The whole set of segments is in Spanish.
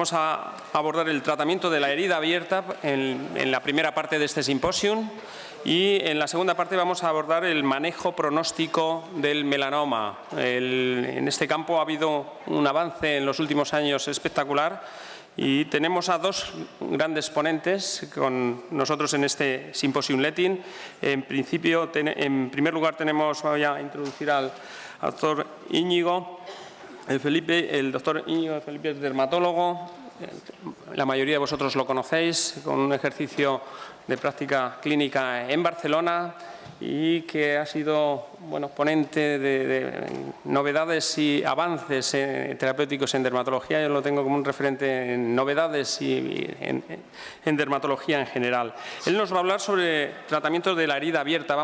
Vamos a abordar el tratamiento de la herida abierta en la primera parte de este simposium y en la segunda parte vamos a abordar el manejo pronóstico del melanoma. En este campo ha habido un avance en los últimos años espectacular y tenemos a dos grandes ponentes con nosotros en este Symposium Letting. En primer lugar voy a introducir al doctor Íñigo. El doctor Íñigo Felipe es dermatólogo, la mayoría de vosotros lo conocéis, con un ejercicio de práctica clínica en Barcelona y que ha sido ponente de novedades y avances terapéuticos en dermatología. Yo lo tengo como un referente en novedades y en dermatología en general. Él nos va a hablar sobre tratamiento de la herida abierta.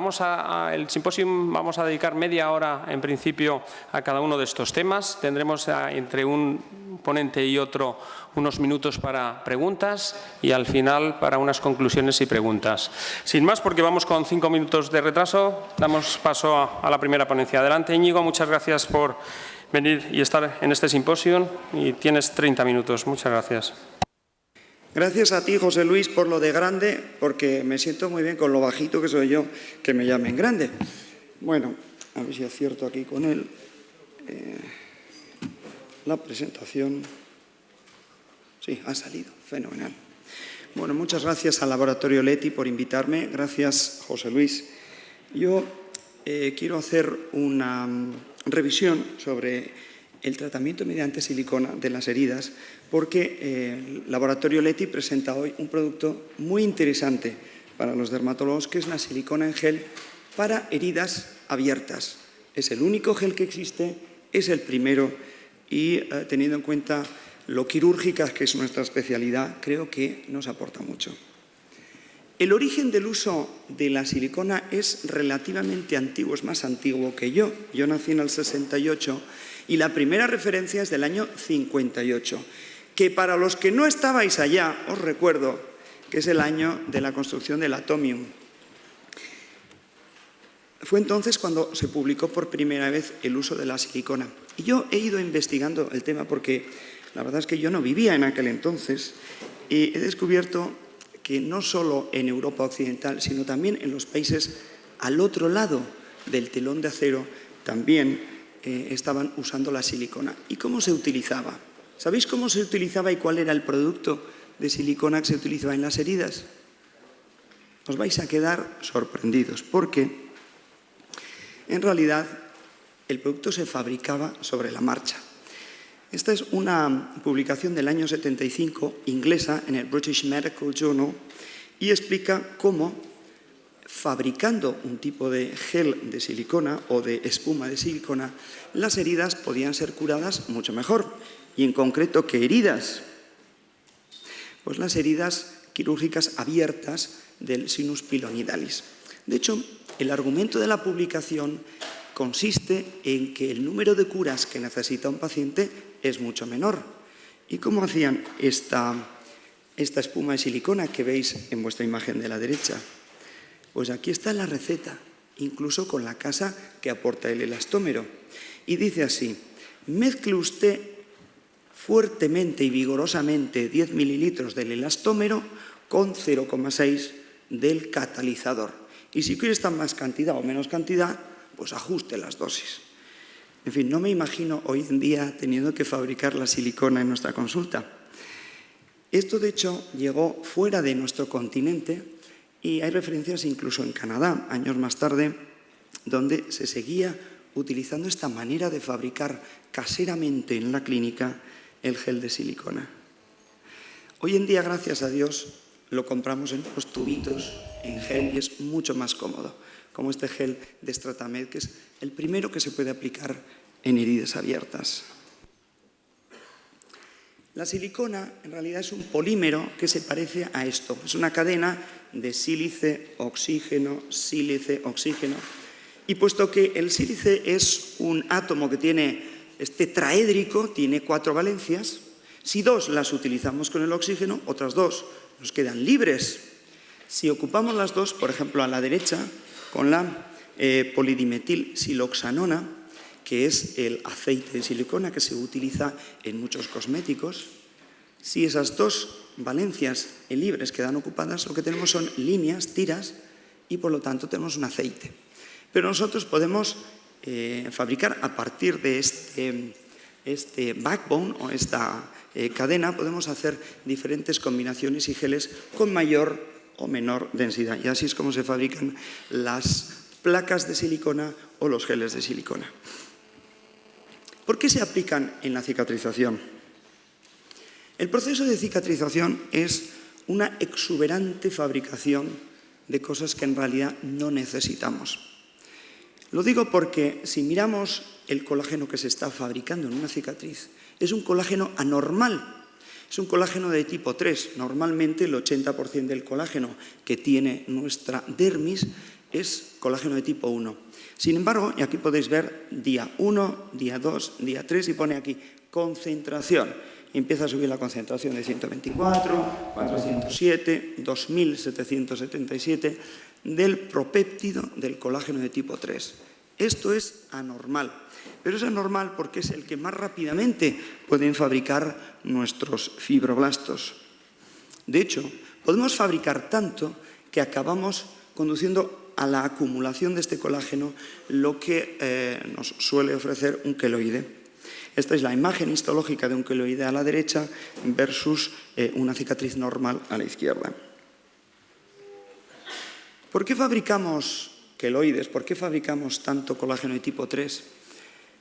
El simposium vamos a dedicar media hora en principio a cada uno de estos temas. Tendremos entre un ponente y otro unos minutos para preguntas y al final para unas conclusiones y preguntas. Sin más, porque vamos con 5 minutos de retraso, damos paso a la primera ponencia. Adelante, Íñigo, muchas gracias por venir y estar en este simposio y tienes 30 minutos. Muchas gracias. Gracias a ti, José Luis, por lo de grande, porque me siento muy bien con lo bajito que soy yo, que me llamen grande. Bueno, a ver si acierto aquí con él. La presentación. Sí, ha salido. Fenomenal. Bueno, muchas gracias al Laboratorio Leti por invitarme. Gracias, José Luis. Yo quiero hacer una revisión sobre el tratamiento mediante silicona de las heridas, porque el Laboratorio Leti presenta hoy un producto muy interesante para los dermatólogos, que es la silicona en gel para heridas abiertas. Es el único gel que existe, es el primero y teniendo en cuenta lo quirúrgica que es nuestra especialidad, creo que nos aporta mucho. El origen del uso de la silicona es relativamente antiguo, es más antiguo que yo. Yo nací en el 68 y la primera referencia es del año 58, que para los que no estabais allá, os recuerdo que es el año de la construcción del Atomium. Fue entonces cuando se publicó por primera vez el uso de la silicona. Y yo he ido investigando el tema porque la verdad es que yo no vivía en aquel entonces y he descubierto que no solo en Europa occidental, sino también en los países al otro lado del telón de acero también estaban usando la silicona. ¿Y cómo se utilizaba? ¿Sabéis cómo se utilizaba y cuál era el producto de silicona que se utilizaba en las heridas? Os vais a quedar sorprendidos porque en realidad el producto se fabricaba sobre la marcha. Esta es una publicación del año 75, inglesa, en el British Medical Journal, y explica cómo, fabricando un tipo de gel de silicona o de espuma de silicona, las heridas podían ser curadas mucho mejor. Y en concreto, ¿qué heridas? Pues las heridas quirúrgicas abiertas del sinus pilonidalis. De hecho, el argumento de la publicación consiste en que el número de curas que necesita un paciente es mucho menor. ¿Y cómo hacían esta espuma de silicona que veis en vuestra imagen de la derecha? Pues aquí está la receta, incluso con la casa que aporta el elastómero. Y dice así: mezcle usted fuertemente y vigorosamente 10 mililitros del elastómero con 0,6 del catalizador. Y si quieres más cantidad o menos cantidad, pues ajuste las dosis. En fin, no me imagino hoy en día teniendo que fabricar la silicona en nuestra consulta. Esto, de hecho, llegó fuera de nuestro continente y hay referencias incluso en Canadá, años más tarde, donde se seguía utilizando esta manera de fabricar caseramente en la clínica el gel de silicona. Hoy en día, gracias a Dios, lo compramos en los tubitos, en gel, y es mucho más cómodo, como este gel de Stratamed, que es el primero que se puede aplicar en heridas abiertas. La silicona en realidad es un polímero que se parece a esto. Es una cadena de sílice, oxígeno, sílice, oxígeno. Y puesto que el sílice es un átomo que tiene tetraédrico, tiene 4 valencias, si 2 las utilizamos con el oxígeno, otras 2 nos quedan libres. Si ocupamos las 2, por ejemplo, a la derecha, con la polidimetilsiloxanona, que es el aceite de silicona que se utiliza en muchos cosméticos, Si esas dos valencias libres quedan ocupadas, lo que tenemos son líneas, tiras, y por lo tanto tenemos un aceite. Pero nosotros podemos fabricar a partir de este backbone o esta cadena, podemos hacer diferentes combinaciones y geles con mayor o menor densidad. Y así es como se fabrican las placas de silicona o los geles de silicona. ¿Por qué se aplican en la cicatrización? El proceso de cicatrización es una exuberante fabricación de cosas que en realidad no necesitamos. Lo digo porque si miramos el colágeno que se está fabricando en una cicatriz, es un colágeno anormal, es un colágeno de tipo 3. Normalmente el 80% del colágeno que tiene nuestra dermis es colágeno de tipo 1. Sin embargo, y aquí podéis ver día 1, día 2, día 3 y pone aquí concentración. Y empieza a subir la concentración de 124, 407, 2777 del propéptido del colágeno de tipo 3. Esto es anormal, pero es anormal porque es el que más rápidamente pueden fabricar nuestros fibroblastos. De hecho, podemos fabricar tanto que acabamos conduciendo a la acumulación de este colágeno, lo que nos suele ofrecer un queloide. Esta es la imagen histológica de un queloide a la derecha versus una cicatriz normal a la izquierda. ¿Por qué fabricamos queloides? ¿Por qué fabricamos tanto colágeno de tipo 3?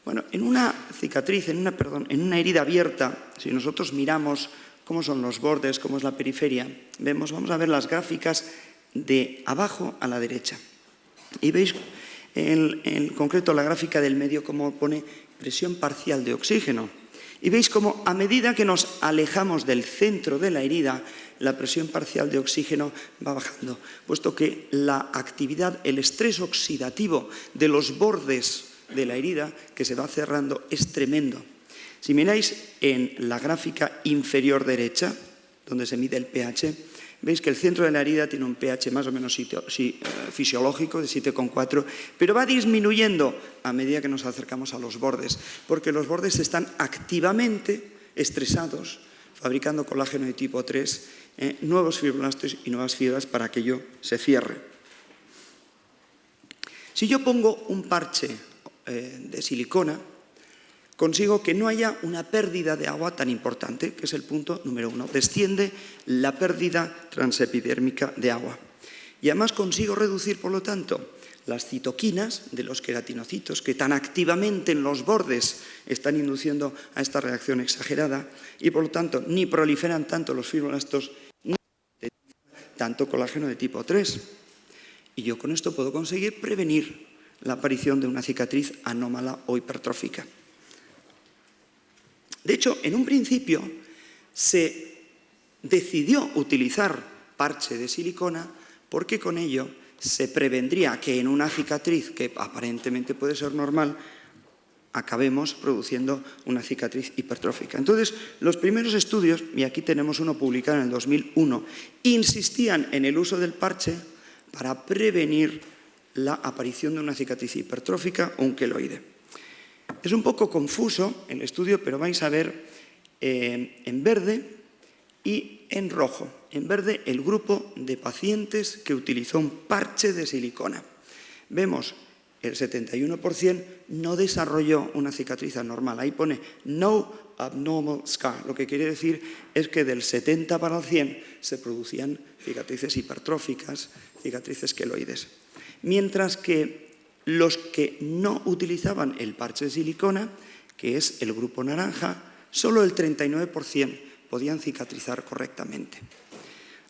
Bueno, en una cicatriz, en una herida abierta, si nosotros miramos cómo son los bordes, cómo es la periferia, vamos a ver las gráficas de abajo a la derecha. Y veis en concreto la gráfica del medio cómo pone presión parcial de oxígeno. Y veis cómo a medida que nos alejamos del centro de la herida, la presión parcial de oxígeno va bajando, puesto que la actividad, el estrés oxidativo de los bordes de la herida que se va cerrando es tremendo. Si miráis en la gráfica inferior derecha, donde se mide el pH, veis que el centro de la herida tiene un pH más o menos fisiológico de 7,4, pero va disminuyendo a medida que nos acercamos a los bordes, porque los bordes están activamente estresados, fabricando colágeno de tipo 3, nuevos fibroblastos y nuevas fibras para que ello se cierre. Si yo pongo un parche de silicona, consigo que no haya una pérdida de agua tan importante, que es el punto número 1. Desciende la pérdida transepidérmica de agua. Y además consigo reducir, por lo tanto, las citoquinas de los queratinocitos que tan activamente en los bordes están induciendo a esta reacción exagerada y, por lo tanto, ni proliferan tanto los fibroblastos ni tanto colágeno de tipo 3. Y yo con esto puedo conseguir prevenir la aparición de una cicatriz anómala o hipertrófica. De hecho, en un principio se decidió utilizar parche de silicona porque con ello se prevendría que en una cicatriz que aparentemente puede ser normal acabemos produciendo una cicatriz hipertrófica. Entonces, los primeros estudios, y aquí tenemos uno publicado en el 2001, insistían en el uso del parche para prevenir la aparición de una cicatriz hipertrófica o un queloide. Es un poco confuso el estudio, pero vais a ver en verde y en rojo. En verde, el grupo de pacientes que utilizó un parche de silicona. Vemos el 71% no desarrolló una cicatriz anormal. Ahí pone no abnormal scar. Lo que quiere decir es que del 70 para el 100 se producían cicatrices hipertróficas, cicatrices queloides. Mientras que los que no utilizaban el parche de silicona, que es el grupo naranja, solo el 39% podían cicatrizar correctamente.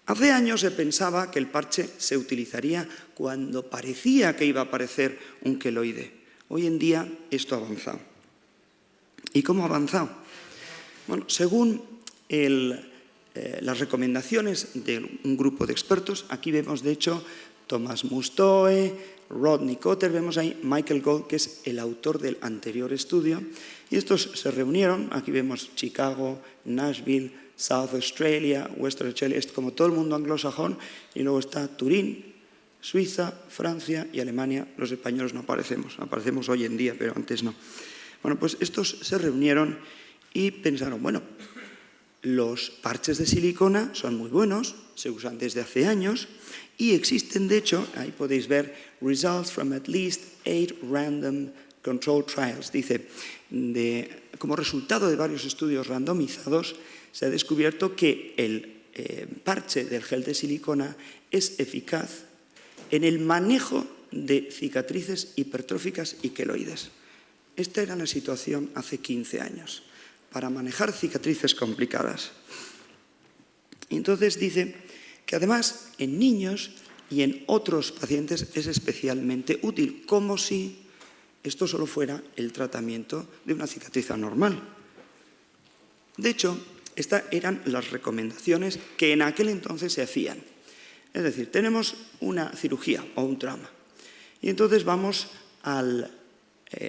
Hace años se pensaba que el parche se utilizaría cuando parecía que iba a aparecer un queloide. Hoy en día esto ha avanzado. ¿Y cómo ha avanzado? Bueno, según las recomendaciones de un grupo de expertos, aquí vemos de hecho Thomas Mustoe, Rodney Cotter, vemos ahí Michael Gold, que es el autor del anterior estudio, y estos se reunieron, aquí vemos Chicago, Nashville, South Australia, Western Australia, es como todo el mundo anglosajón, y luego está Turín, Suiza, Francia y Alemania. Los españoles no aparecemos hoy en día, pero antes no. Bueno, pues estos se reunieron y pensaron, bueno, Los parches de silicona son muy buenos, se usan desde hace años y existen, de hecho, ahí podéis ver results from at least 8 random control trials. Dice, como resultado de varios estudios randomizados, se ha descubierto que el parche del gel de silicona es eficaz en el manejo de cicatrices hipertróficas y queloides. Esta era la situación hace 15 años, para manejar cicatrices complicadas. Y entonces dice que además en niños y en otros pacientes es especialmente útil, como si esto solo fuera el tratamiento de una cicatriz anormal. De hecho, estas eran las recomendaciones que en aquel entonces se hacían. Es decir, tenemos una cirugía o un trauma y entonces vamos al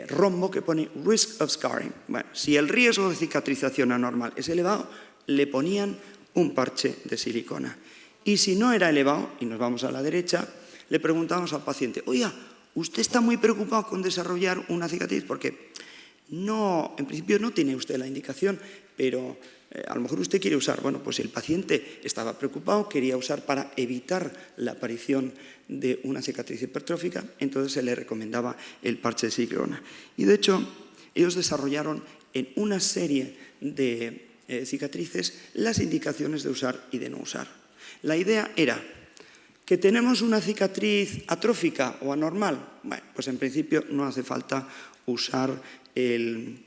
rombo que pone risk of scarring. Bueno, si el riesgo de cicatrización anormal es elevado, le ponían un parche de silicona. Y si no era elevado, y nos vamos a la derecha, le preguntamos al paciente, oiga, ¿usted está muy preocupado con desarrollar una cicatriz? Porque no, en principio no tiene usted la indicación, pero a lo mejor usted quiere usar. Bueno, pues el paciente estaba preocupado, quería usar para evitar la aparición de una cicatriz hipertrófica, entonces se le recomendaba el parche de silicona. Y de hecho, ellos desarrollaron en una serie de cicatrices las indicaciones de usar y de no usar. La idea era que tenemos una cicatriz atrófica o anormal. Bueno, pues en principio no hace falta usar el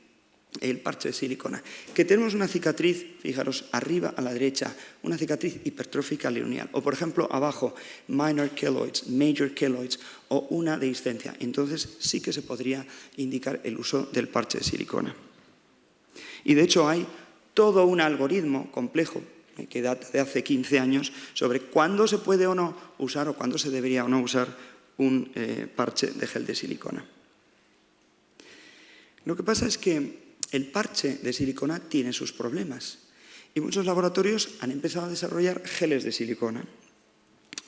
parche de silicona. Que tenemos una cicatriz, fijaros, arriba a la derecha, una cicatriz hipertrófica lineal. O, por ejemplo, abajo, minor keloids, major keloids o una dehiscencia. Entonces sí que se podría indicar el uso del parche de silicona. Y de hecho hay todo un algoritmo complejo que data de hace 15 años sobre cuándo se puede o no usar o cuándo se debería o no usar un parche de gel de silicona. Lo que pasa es que el parche de silicona tiene sus problemas y muchos laboratorios han empezado a desarrollar geles de silicona,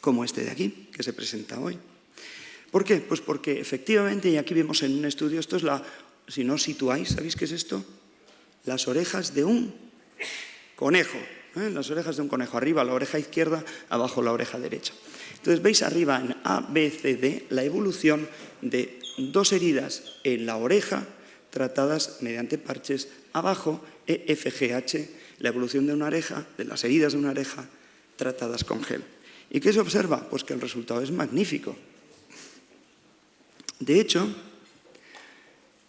como este de aquí, que se presenta hoy. ¿Por qué? Pues porque efectivamente, y aquí vemos en un estudio, esto es si no os situáis, ¿sabéis qué es esto? Las orejas de un conejo, las orejas de un conejo, arriba la oreja izquierda, abajo la oreja derecha. Entonces veis arriba en A, B, C, D la evolución de dos heridas en la oreja tratadas mediante parches, abajo E, F, G, H, la evolución de una oreja, de las heridas de una oreja tratadas con gel. ¿Y qué se observa? Pues que el resultado es magnífico. De hecho,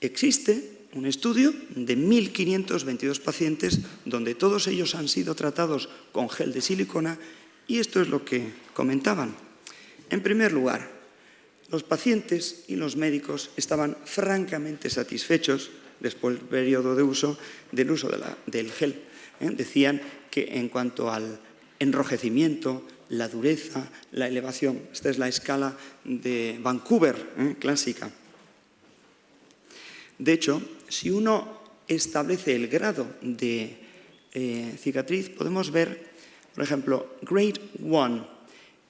existe un estudio de 1.522 pacientes donde todos ellos han sido tratados con gel de silicona y esto es lo que comentaban. En primer lugar, los pacientes y los médicos estaban francamente satisfechos después del periodo de uso del gel. Decían que en cuanto al enrojecimiento, la dureza, la elevación, esta es la escala de Vancouver, clásica. De hecho, si uno establece el grado de cicatriz, podemos ver, por ejemplo, Grade 1,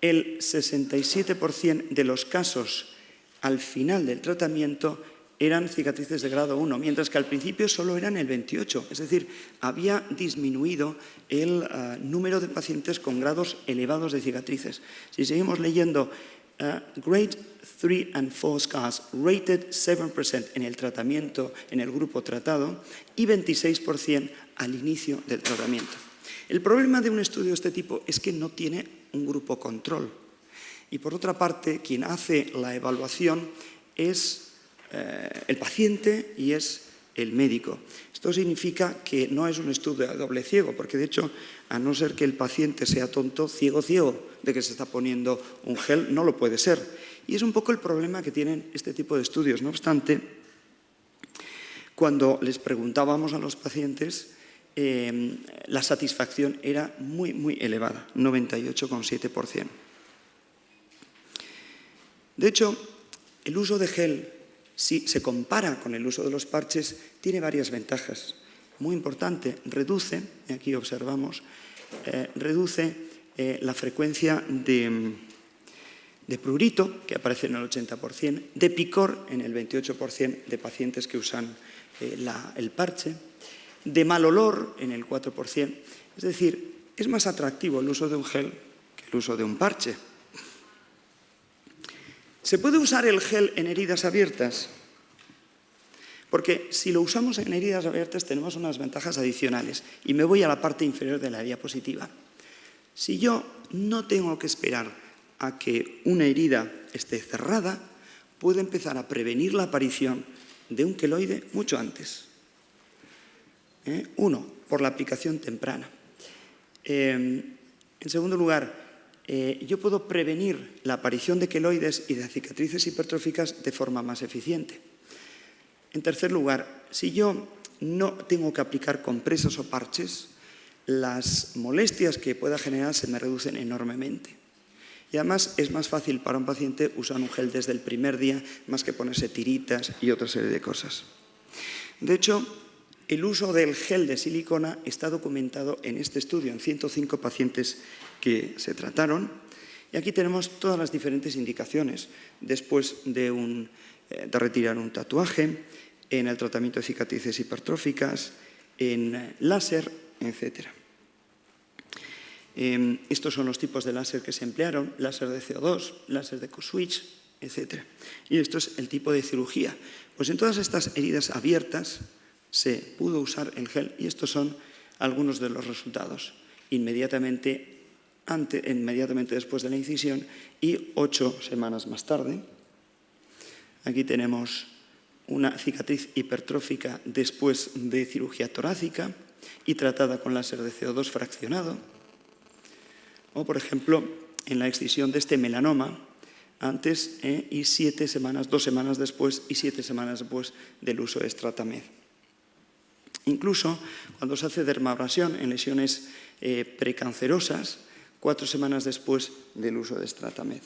el 67% de los casos al final del tratamiento eran cicatrices de grado 1, mientras que al principio solo eran el 28%. Es decir, había disminuido el número de pacientes con grados elevados de cicatrices. Si seguimos leyendo, Grade 3 and 4 scars rated 7% en el tratamiento, en el grupo tratado, y 26% al inicio del tratamiento. El problema de un estudio de este tipo es que no tiene un grupo control. Y por otra parte, quien hace la evaluación es el paciente y es el médico. Esto significa que no es un estudio a doble ciego, porque de hecho, a no ser que el paciente sea tonto, ciego de que se está poniendo un gel, no lo puede ser. Y es un poco el problema que tienen este tipo de estudios. No obstante, cuando les preguntábamos a los pacientes, la satisfacción era muy, muy elevada, 98,7%. De hecho, el uso de gel, si se compara con el uso de los parches, tiene varias ventajas. Muy importante, reduce, y aquí observamos, reduce la frecuencia de prurito, que aparece en el 80%, de picor en el 28% de pacientes que usan el parche, de mal olor en el 4% Es decir, es más atractivo el uso de un gel que el uso de un parche. ¿Se puede usar el gel en heridas abiertas? Porque si lo usamos en heridas abiertas tenemos unas ventajas adicionales. Y me voy a la parte inferior de la diapositiva. Si yo no tengo que esperar a que una herida esté cerrada, puedo empezar a prevenir la aparición de un queloide mucho antes. Uno, por la aplicación temprana. En segundo lugar, yo puedo prevenir la aparición de queloides y de cicatrices hipertróficas de forma más eficiente. En tercer lugar, si yo no tengo que aplicar compresas o parches, las molestias que pueda generar se me reducen enormemente. Y además es más fácil para un paciente usar un gel desde el primer día, más que ponerse tiritas y otra serie de cosas. De hecho, el uso del gel de silicona está documentado en este estudio, en 105 pacientes que se trataron. Y aquí tenemos todas las diferentes indicaciones después de retirar un tatuaje, en el tratamiento de cicatrices hipertróficas, en láser, etc. Estos son los tipos de láser que se emplearon, láser de CO2, láser de Q-switch, etc. Y esto es el tipo de cirugía. Pues en todas estas heridas abiertas se pudo usar el gel y estos son algunos de los resultados. Inmediatamente después de la incisión y 8 semanas más tarde. Aquí tenemos una cicatriz hipertrófica después de cirugía torácica y tratada con láser de CO2 fraccionado. O, por ejemplo, en la excisión de este melanoma, antes y 7 semanas, 2 semanas después y 7 semanas después del uso de Stratamed. Incluso cuando se hace dermabrasión en lesiones precancerosas, 4 semanas después del uso de Stratamed.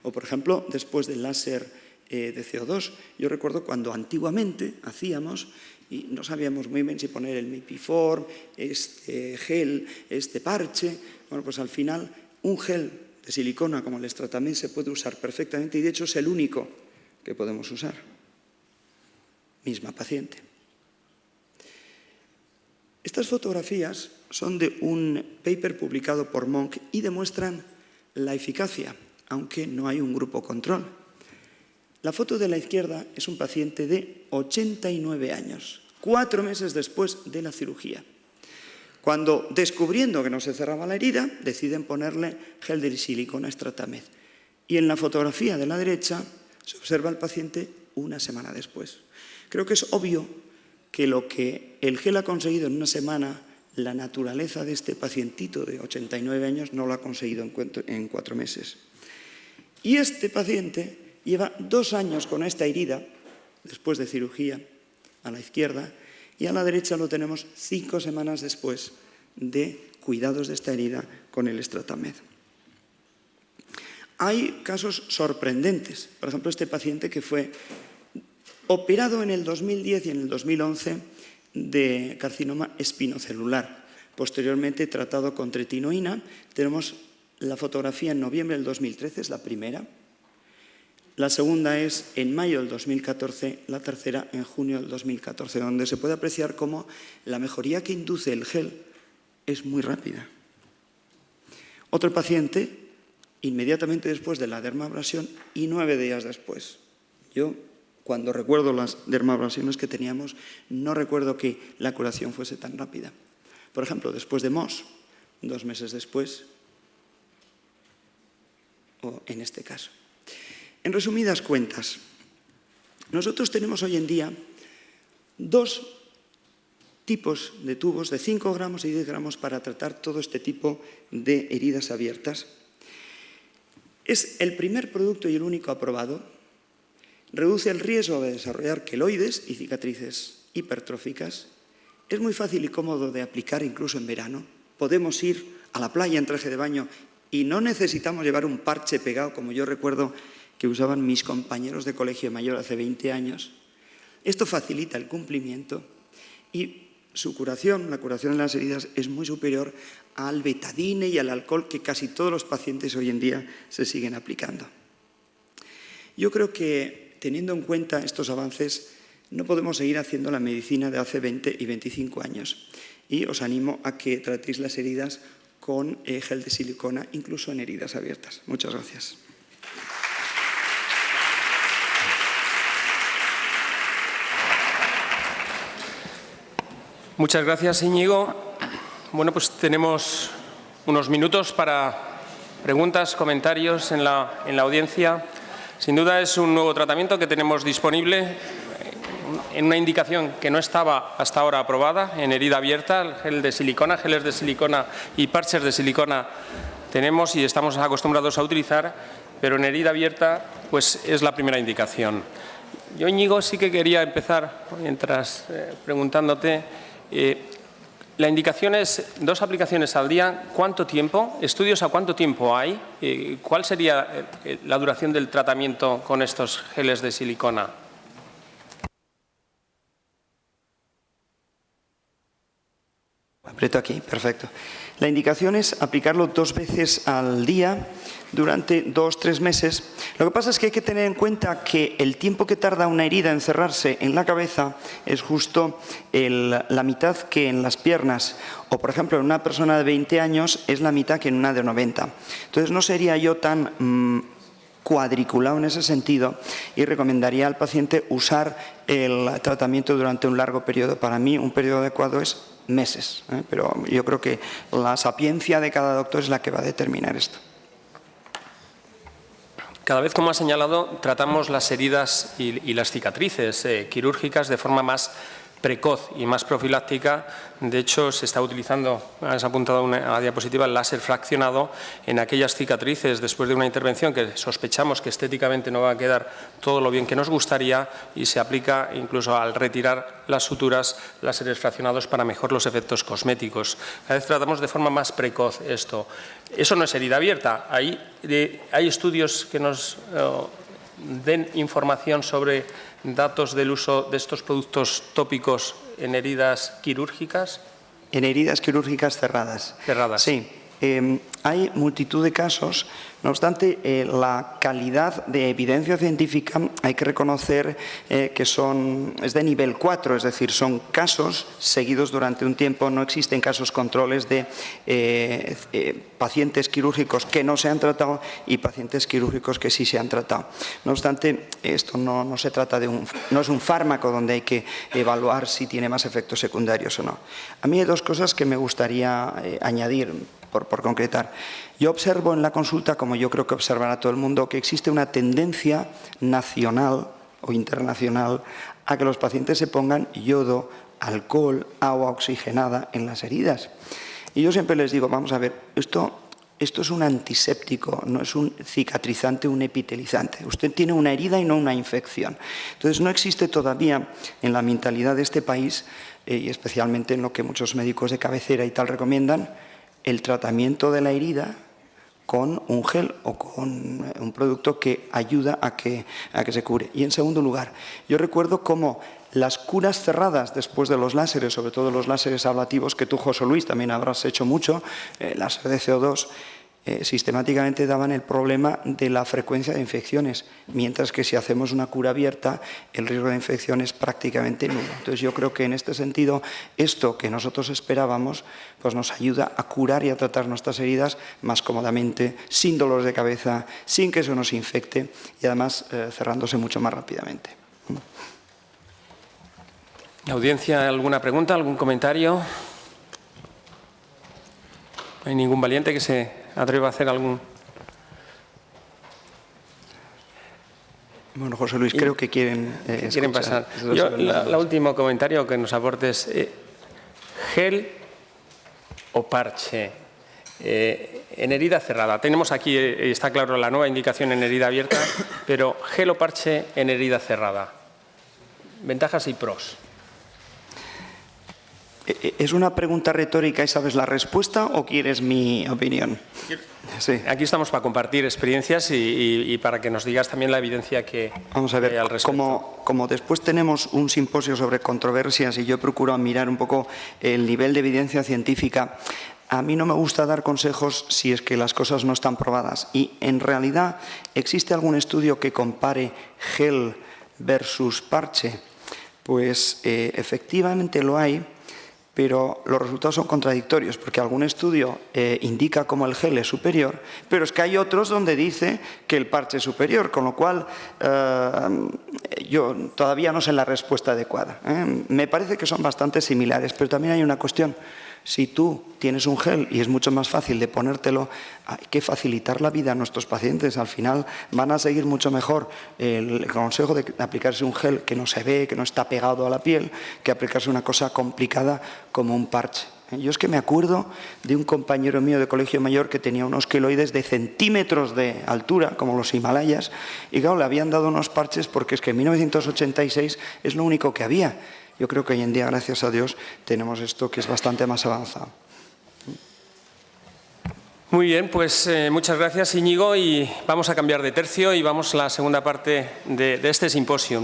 O, por ejemplo, después del láser de CO2. Yo recuerdo cuando antiguamente hacíamos y no sabíamos muy bien si poner el Mipiform, este gel, este parche. Bueno, pues al final un gel de silicona como el Stratamed se puede usar perfectamente y de hecho es el único que podemos usar. Misma paciente. Estas fotografías son de un paper publicado por Monk y demuestran la eficacia, aunque no hay un grupo control. La foto de la izquierda es un paciente de 89 años, 4 meses después de la cirugía. Cuando, descubriendo que no se cerraba la herida, deciden ponerle gel de silicona Stratamed. Y en la fotografía de la derecha se observa al paciente una semana después. Creo que es obvio que lo que el gel ha conseguido en una semana, la naturaleza de este pacientito de 89 años no lo ha conseguido en 4 meses. Y este paciente lleva 2 años con esta herida, después de cirugía, a la izquierda, y a la derecha lo tenemos 5 semanas después de cuidados de esta herida con el Stratamed. Hay casos sorprendentes. Por ejemplo, este paciente que fue operado en el 2010 y en el 2011 de carcinoma espinocelular. Posteriormente tratado con tretinoína. Tenemos la fotografía en noviembre del 2013, es la primera. La segunda es en mayo del 2014, la tercera en junio del 2014, donde se puede apreciar cómo la mejoría que induce el gel es muy rápida. Otro paciente, inmediatamente después de la dermabrasión y 9 días después. Yo, cuando recuerdo las dermabrasiones que teníamos, no recuerdo que la curación fuese tan rápida. Por ejemplo, después de MOS, 2 meses después, o en este caso. En resumidas cuentas, nosotros tenemos hoy en día 2 tipos de tubos de 5 gramos y 10 gramos para tratar todo este tipo de heridas abiertas. Es el primer producto y el único aprobado. Reduce el riesgo de desarrollar queloides y cicatrices hipertróficas. Es muy fácil y cómodo de aplicar incluso en verano. Podemos ir a la playa en traje de baño y no necesitamos llevar un parche pegado, como yo recuerdo que usaban mis compañeros de colegio mayor hace 20 años. Esto facilita el cumplimiento y su curación, la curación de las heridas, es muy superior al betadine y al alcohol que casi todos los pacientes hoy en día se siguen aplicando. Yo creo que, teniendo en cuenta estos avances, no podemos seguir haciendo la medicina de hace 20 y 25 años. y os animo a que tratéis las heridas con gel de silicona, incluso en heridas abiertas. Muchas gracias. Muchas gracias, Íñigo. Bueno, pues tenemos unos minutos para preguntas, comentarios en la audiencia. Sin duda es un nuevo tratamiento que tenemos disponible en una indicación que no estaba hasta ahora aprobada, en herida abierta, el gel de silicona, geles de silicona y parches de silicona tenemos y estamos acostumbrados a utilizar, pero en herida abierta pues es la primera indicación. Yo, Íñigo, sí que quería empezar, mientras preguntándote, la indicación es 2 aplicaciones al día. ¿Cuánto tiempo? ¿Estudios a cuánto tiempo hay? ¿Cuál sería la duración del tratamiento con estos geles de silicona? Aprieto aquí, perfecto. La indicación es aplicarlo 2 veces al día durante 2-3 meses. Lo que pasa es que hay que tener en cuenta que el tiempo que tarda una herida en cerrarse en la cabeza es justo la mitad que en las piernas. O, por ejemplo, en una persona de 20 años es la mitad que en una de 90. Entonces, no sería yo tan cuadriculado en ese sentido y recomendaría al paciente usar el tratamiento durante un largo periodo. Para mí, un periodo adecuado es meses, pero yo creo que la sapiencia de cada doctor es la que va a determinar esto. Cada vez, como ha señalado, tratamos las heridas y las cicatrices quirúrgicas de forma más precoz y más profiláctica. De hecho, se está utilizando, has apuntado una diapositiva, el láser fraccionado en aquellas cicatrices después de una intervención que sospechamos que estéticamente no va a quedar todo lo bien que nos gustaría, y se aplica incluso al retirar las suturas láseres fraccionados para mejorar los efectos cosméticos. Cada vez tratamos de forma más precoz esto. Eso no es herida abierta. Hay estudios que nos den información sobre datos del uso de estos productos tópicos en heridas quirúrgicas. En heridas quirúrgicas cerradas. Cerradas. Sí. Hay multitud de casos. No obstante, la calidad de evidencia científica hay que reconocer que es de nivel 4, es decir, son casos seguidos durante un tiempo. No existen casos controles de pacientes quirúrgicos que no se han tratado y pacientes quirúrgicos que sí se han tratado. No obstante, esto no se trata no es un fármaco donde hay que evaluar si tiene más efectos secundarios o no. A mí hay 2 cosas que me gustaría añadir. Por concretar, yo observo en la consulta, como yo creo que observará todo el mundo, que existe una tendencia nacional o internacional a que los pacientes se pongan yodo, alcohol, agua oxigenada en las heridas. Y yo siempre les digo, vamos a ver, esto es un antiséptico, no es un cicatrizante, un epitelizante. Usted tiene una herida y no una infección. Entonces, no existe todavía en la mentalidad de este país, y especialmente en lo que muchos médicos de cabecera y tal recomiendan, el tratamiento de la herida con un gel o con un producto que ayuda a que se cure. Y en segundo lugar, yo recuerdo cómo las curas cerradas después de los láseres, sobre todo los láseres ablativos, que tú, José Luis, también habrás hecho mucho, láser de CO2, sistemáticamente daban el problema de la frecuencia de infecciones, mientras que si hacemos una cura abierta, el riesgo de infección es prácticamente nulo. Entonces, yo creo que en este sentido, esto que nosotros esperábamos, pues nos ayuda a curar y a tratar nuestras heridas más cómodamente, sin dolores de cabeza, sin que eso nos infecte y además cerrándose mucho más rápidamente. ¿Audiencia, alguna pregunta, algún comentario? ¿No hay ningún valiente que se atreva a hacer algún? Bueno, José Luis, creo que quieren pasar. Yo, el último comentario que nos aportes, gel o parche en herida cerrada. Tenemos aquí, está claro, la nueva indicación en herida abierta, pero gel o parche en herida cerrada. Ventajas y pros. ¿Es una pregunta retórica y sabes la respuesta o quieres mi opinión? Sí. Aquí estamos para compartir experiencias y para que nos digas también la evidencia que Vamos a ver, hay al respecto. Como después tenemos un simposio sobre controversias y yo procuro mirar un poco el nivel de evidencia científica, a mí no me gusta dar consejos si es que las cosas no están probadas. Y en realidad, ¿existe algún estudio que compare gel versus parche? Pues efectivamente lo hay. pero los resultados son contradictorios, porque algún estudio indica como el gel es superior, pero es que hay otros donde dice que el parche es superior, con lo cual yo todavía no sé la respuesta adecuada. Me parece que son bastante similares, pero también hay una cuestión. Si tú tienes un gel y es mucho más fácil de ponértelo, hay que facilitar la vida a nuestros pacientes. Al final van a seguir mucho mejor el consejo de aplicarse un gel que no se ve, que no está pegado a la piel, que aplicarse una cosa complicada como un parche. Yo es que me acuerdo de un compañero mío de colegio mayor que tenía unos queloides de centímetros de altura, como los Himalayas, y claro, le habían dado unos parches porque es que en 1986 es lo único que había. Yo creo que hoy en día, gracias a Dios, tenemos esto que es bastante más avanzado. Muy bien, pues muchas gracias, Íñigo, y vamos a cambiar de tercio y vamos a la segunda parte de este simposio.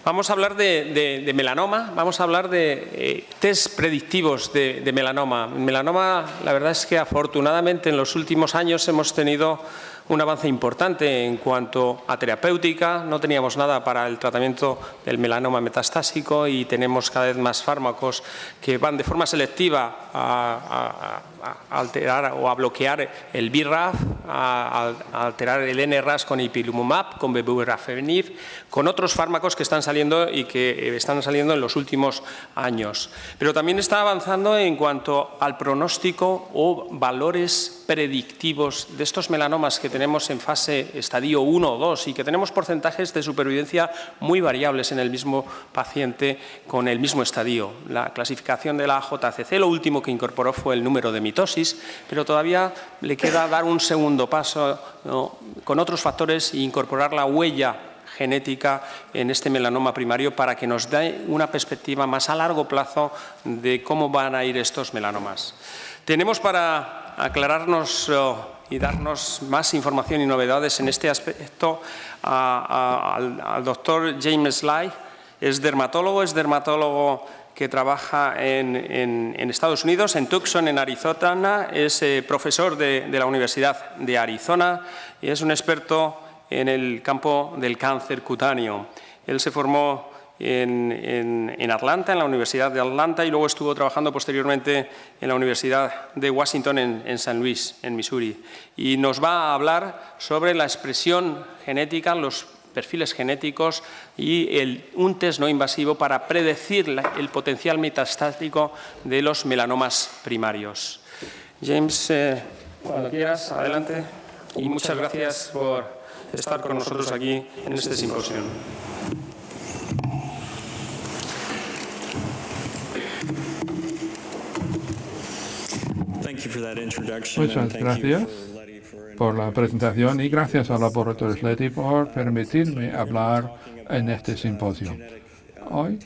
Vamos a hablar de melanoma, vamos a hablar de test predictivos de melanoma. Melanoma, la verdad es que afortunadamente en los últimos años hemos tenido un avance importante en cuanto a terapéutica. No teníamos nada para el tratamiento del melanoma metastásico y tenemos cada vez más fármacos que van de forma selectiva a alterar o a bloquear el BRAF, a alterar el NRAS con ipilimumab, con beburafinib, con otros fármacos que están saliendo y que están saliendo en los últimos años. Pero también está avanzando en cuanto al pronóstico o valores predictivos de estos melanomas que tenemos en fase estadio 1 o 2 y que tenemos porcentajes de supervivencia muy variables en el mismo paciente con el mismo estadio. La clasificación de la JCC, lo último que incorporó fue el número de mitosis, pero todavía le queda dar un segundo paso, ¿no?, con otros factores e incorporar la huella genética en este melanoma primario para que nos dé una perspectiva más a largo plazo de cómo van a ir estos melanomas. Tenemos para aclararnos y darnos más información y novedades en este aspecto al doctor James Lai. Es dermatólogo que trabaja en Estados Unidos, en Tucson, en Arizona. Es profesor de la Universidad de Arizona y es un experto en el campo del cáncer cutáneo. Él se formó en Atlanta, en la Universidad de Atlanta, y luego estuvo trabajando posteriormente en la Universidad de Washington en San Luis, en Missouri. Y nos va a hablar sobre la expresión genética, los perfiles genéticos y un test no invasivo para predecir el potencial metastático de los melanomas primarios. James, cuando quieras, adelante. Y muchas gracias por estar con nosotros aquí en este simposio. Muchas gracias por la presentación y gracias al Laboratorio Leti por permitirme hablar en este simposio. Hoy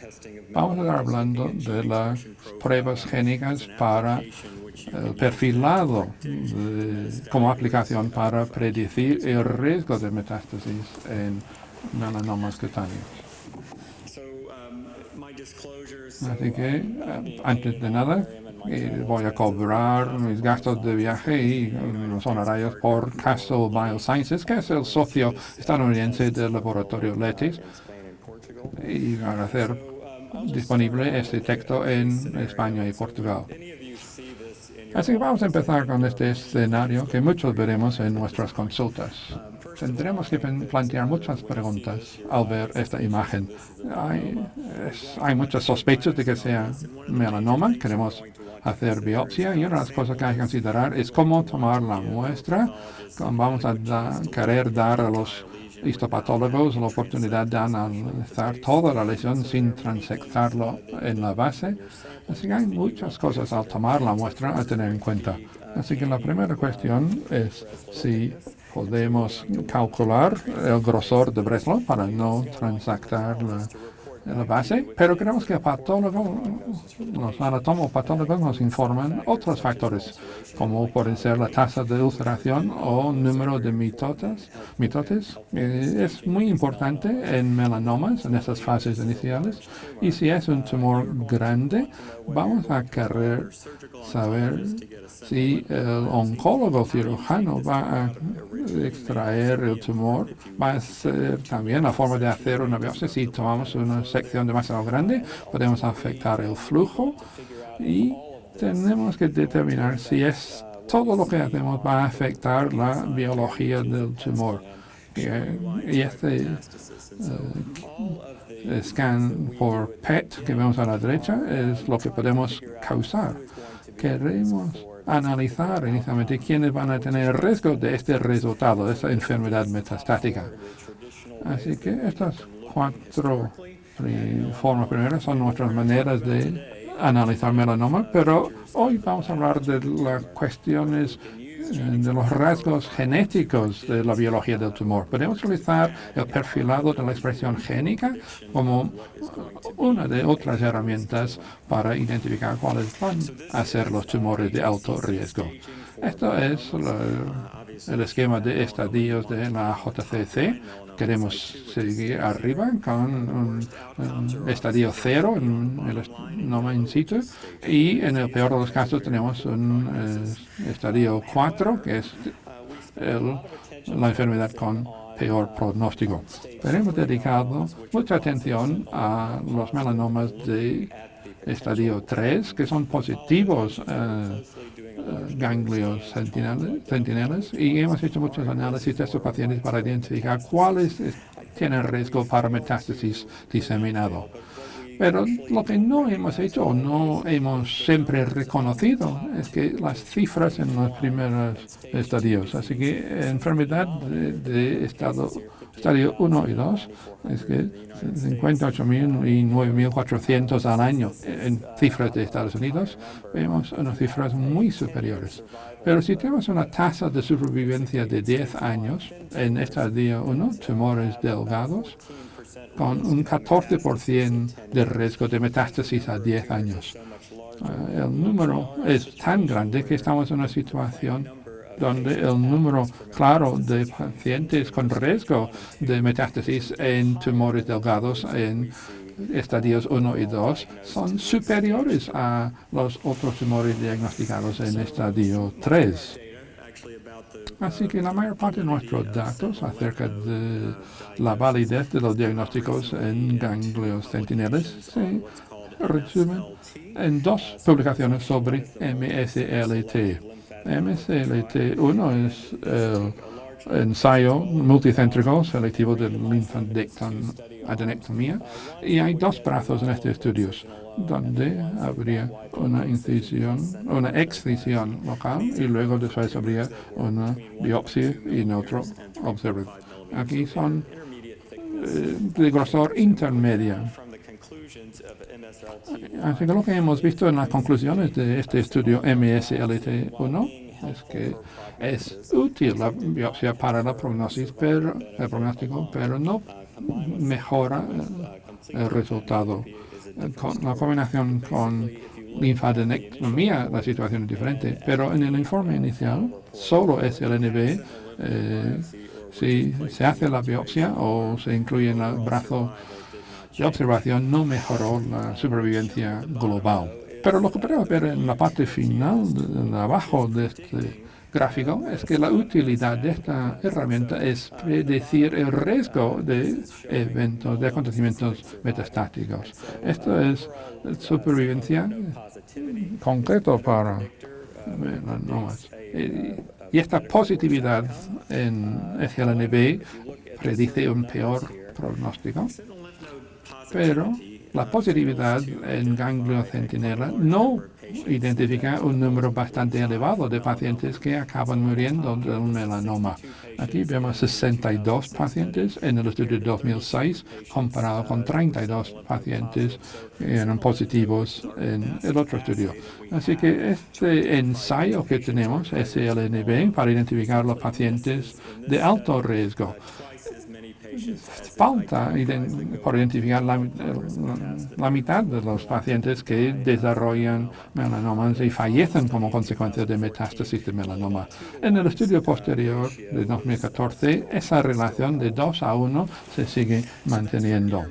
vamos a estar hablando de las pruebas génicas para el perfilado como aplicación para predecir el riesgo de metástasis en melanomas cutáneos. Así que, antes de nada, voy a cobrar mis gastos de viaje y los honorarios por Castle Biosciences, que es el socio estadounidense del laboratorio Letis, y van a hacer disponible este texto en España y Portugal. Así que vamos a empezar con este escenario que muchos veremos en nuestras consultas. Tendremos que plantear muchas preguntas al ver esta imagen. Hay muchas sospechas de que sea melanoma. Queremos hacer biopsia y una de las cosas que hay que considerar es cómo tomar la muestra. Vamos a querer dar a los histopatólogos la oportunidad de analizar toda la lesión sin transectarlo en la base. Así que hay muchas cosas al tomar la muestra a tener en cuenta. Así que la primera cuestión es si podemos calcular el grosor de Breslow para no transectar la base, pero queremos que el patólogo, los anatomopatólogos nos informen otros factores, como pueden ser la tasa de ulceración o número de mitotes. Es muy importante en melanomas, en estas fases iniciales, y si es un tumor grande, vamos a querer saber si el oncólogo cirujano va a extraer el tumor. Va a ser también la forma de hacer una biopsia. Si tomamos una sección demasiado grande, podemos afectar el flujo Y tenemos que determinar si es todo lo que hacemos va a afectar la biología del tumor. Y este scan por PET que vemos a la derecha es lo que podemos causar. Queremos analizar inicialmente quiénes van a tener riesgo de este resultado, de esta enfermedad metastática. Así que estas 4 formas primeras son nuestras maneras de analizar melanoma, pero hoy vamos a hablar de las cuestiones de los rasgos genéticos de la biología del tumor. Podemos utilizar el perfilado de la expresión génica como una de otras herramientas para identificar cuáles van a ser los tumores de alto riesgo. Esto es el esquema de estadios de la JCC. Queremos seguir arriba con un estadio 0 en el melanoma in situ y en el peor de los casos tenemos un estadio 4 que es la enfermedad con peor pronóstico. Pero hemos dedicado mucha atención a los melanomas de estadio 3 que son positivos ganglios centinelas y hemos hecho muchos análisis de estos pacientes para identificar cuáles tienen riesgo para metástasis diseminado. Pero lo que no hemos hecho o no hemos siempre reconocido es que las cifras en los primeros estadios, así que enfermedad de estadio 1 y 2, es que 58.000 y 9.400 al año en cifras de Estados Unidos, vemos unas cifras muy superiores. Pero si tenemos una tasa de supervivencia de 10 años en estadio 1, tumores delgados, con un 14% de riesgo de metástasis a 10 años. El número es tan grande que estamos en una situación donde el número claro de pacientes con riesgo de metástasis en tumores delgados en estadios 1 y 2 son superiores a los otros tumores diagnosticados en estadio 3. Así que la mayor parte de nuestros datos acerca de la validez de los diagnósticos en ganglios centinelas se resumen en 2 publicaciones sobre MSLT. MSLT1 es el ensayo multicéntrico selectivo de linfadenectomía y hay 2 brazos en este estudio donde habría una excisión local y luego después habría una biopsia in utero observed. Aquí son de grosor intermedia. Así que lo que hemos visto en las conclusiones de este estudio MSLT1 es que es útil la biopsia para el pronóstico, pero no mejora el resultado. Con la combinación con linfadenectomía la situación es diferente, pero en el informe inicial solo SLNB, si se hace la biopsia o se incluye en el brazo de observación, no mejoró la supervivencia global. Pero lo que podemos ver en la parte final, abajo de este gráfico, es que la utilidad de esta herramienta es predecir el riesgo de eventos, de acontecimientos metastáticos. Esto es supervivencia concreto para melanomas. Y esta positividad en SLNB predice un peor pronóstico, pero la positividad en ganglio centinela no identifica un número bastante elevado de pacientes que acaban muriendo de un melanoma. Aquí vemos 62 pacientes en el estudio de 2006 comparado con 32 pacientes que eran positivos en el otro estudio. Así que este ensayo que tenemos, SLNB, para identificar los pacientes de alto riesgo, falta por identificar la mitad de los pacientes que desarrollan melanomas y fallecen como consecuencia de metástasis de melanoma. En el estudio posterior de 2014, esa relación de 2:1 se sigue manteniendo.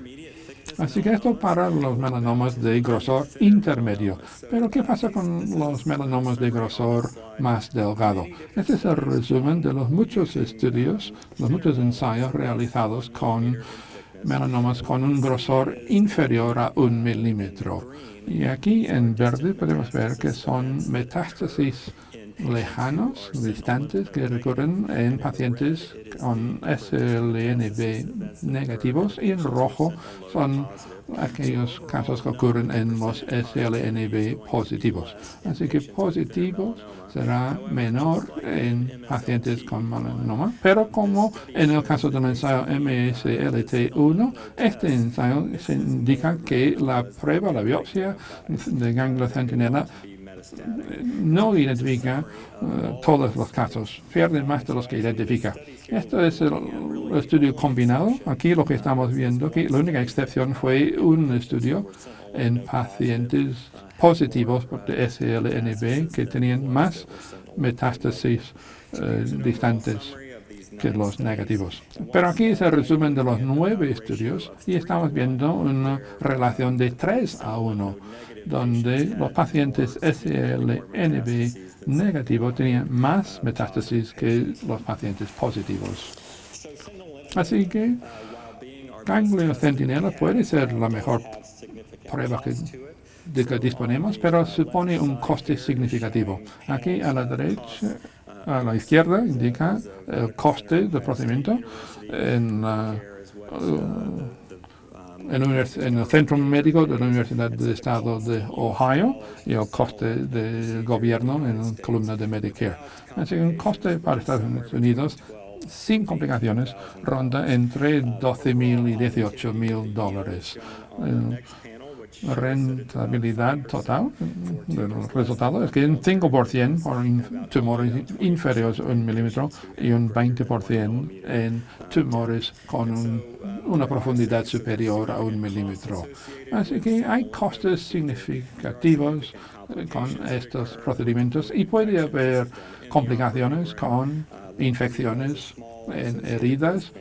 Así que esto para los melanomas de grosor intermedio. Pero ¿qué pasa con los melanomas de grosor más delgado? Este es el resumen de los muchos estudios, los muchos ensayos realizados con melanomas con un grosor inferior a 1 milímetro. Y aquí en verde podemos ver que son metástasis lejanos, distantes, que recurren en pacientes con SLNB negativos, y en rojo son aquellos casos que ocurren en los SLNB positivos. Así que positivos será menor en pacientes con melanoma, pero como en el caso del ensayo MSLT1, este ensayo se indica que la prueba, la biopsia de ganglio centinela no identifica todos los casos, pierde más de los que identifica. Esto es el estudio combinado. Aquí lo que estamos viendo, que la única excepción fue un estudio en pacientes positivos de SLNB que tenían más metástasis distantes que los negativos. Pero aquí es el resumen de los 9 estudios y estamos viendo una relación de 3:1, donde los pacientes SLNB negativos tenían más metástasis que los pacientes positivos. Así que ganglio centinela puede ser la mejor prueba de que disponemos, pero supone un coste significativo. Aquí a la derecha, a la izquierda, indica el coste del procedimiento en el Centro Médico de la Universidad del Estado de Ohio y el coste del gobierno en la columna de Medicare. Así que un coste para Estados Unidos sin complicaciones ronda entre $12,000 y $18,000. Rentabilidad total del resultado es que un 5% por tumores inferiores a 1 milímetro y un 20% en tumores con una profundidad superior a 1 milímetro. Así que hay costes significativos con estos procedimientos y puede haber complicaciones con infecciones en heridas,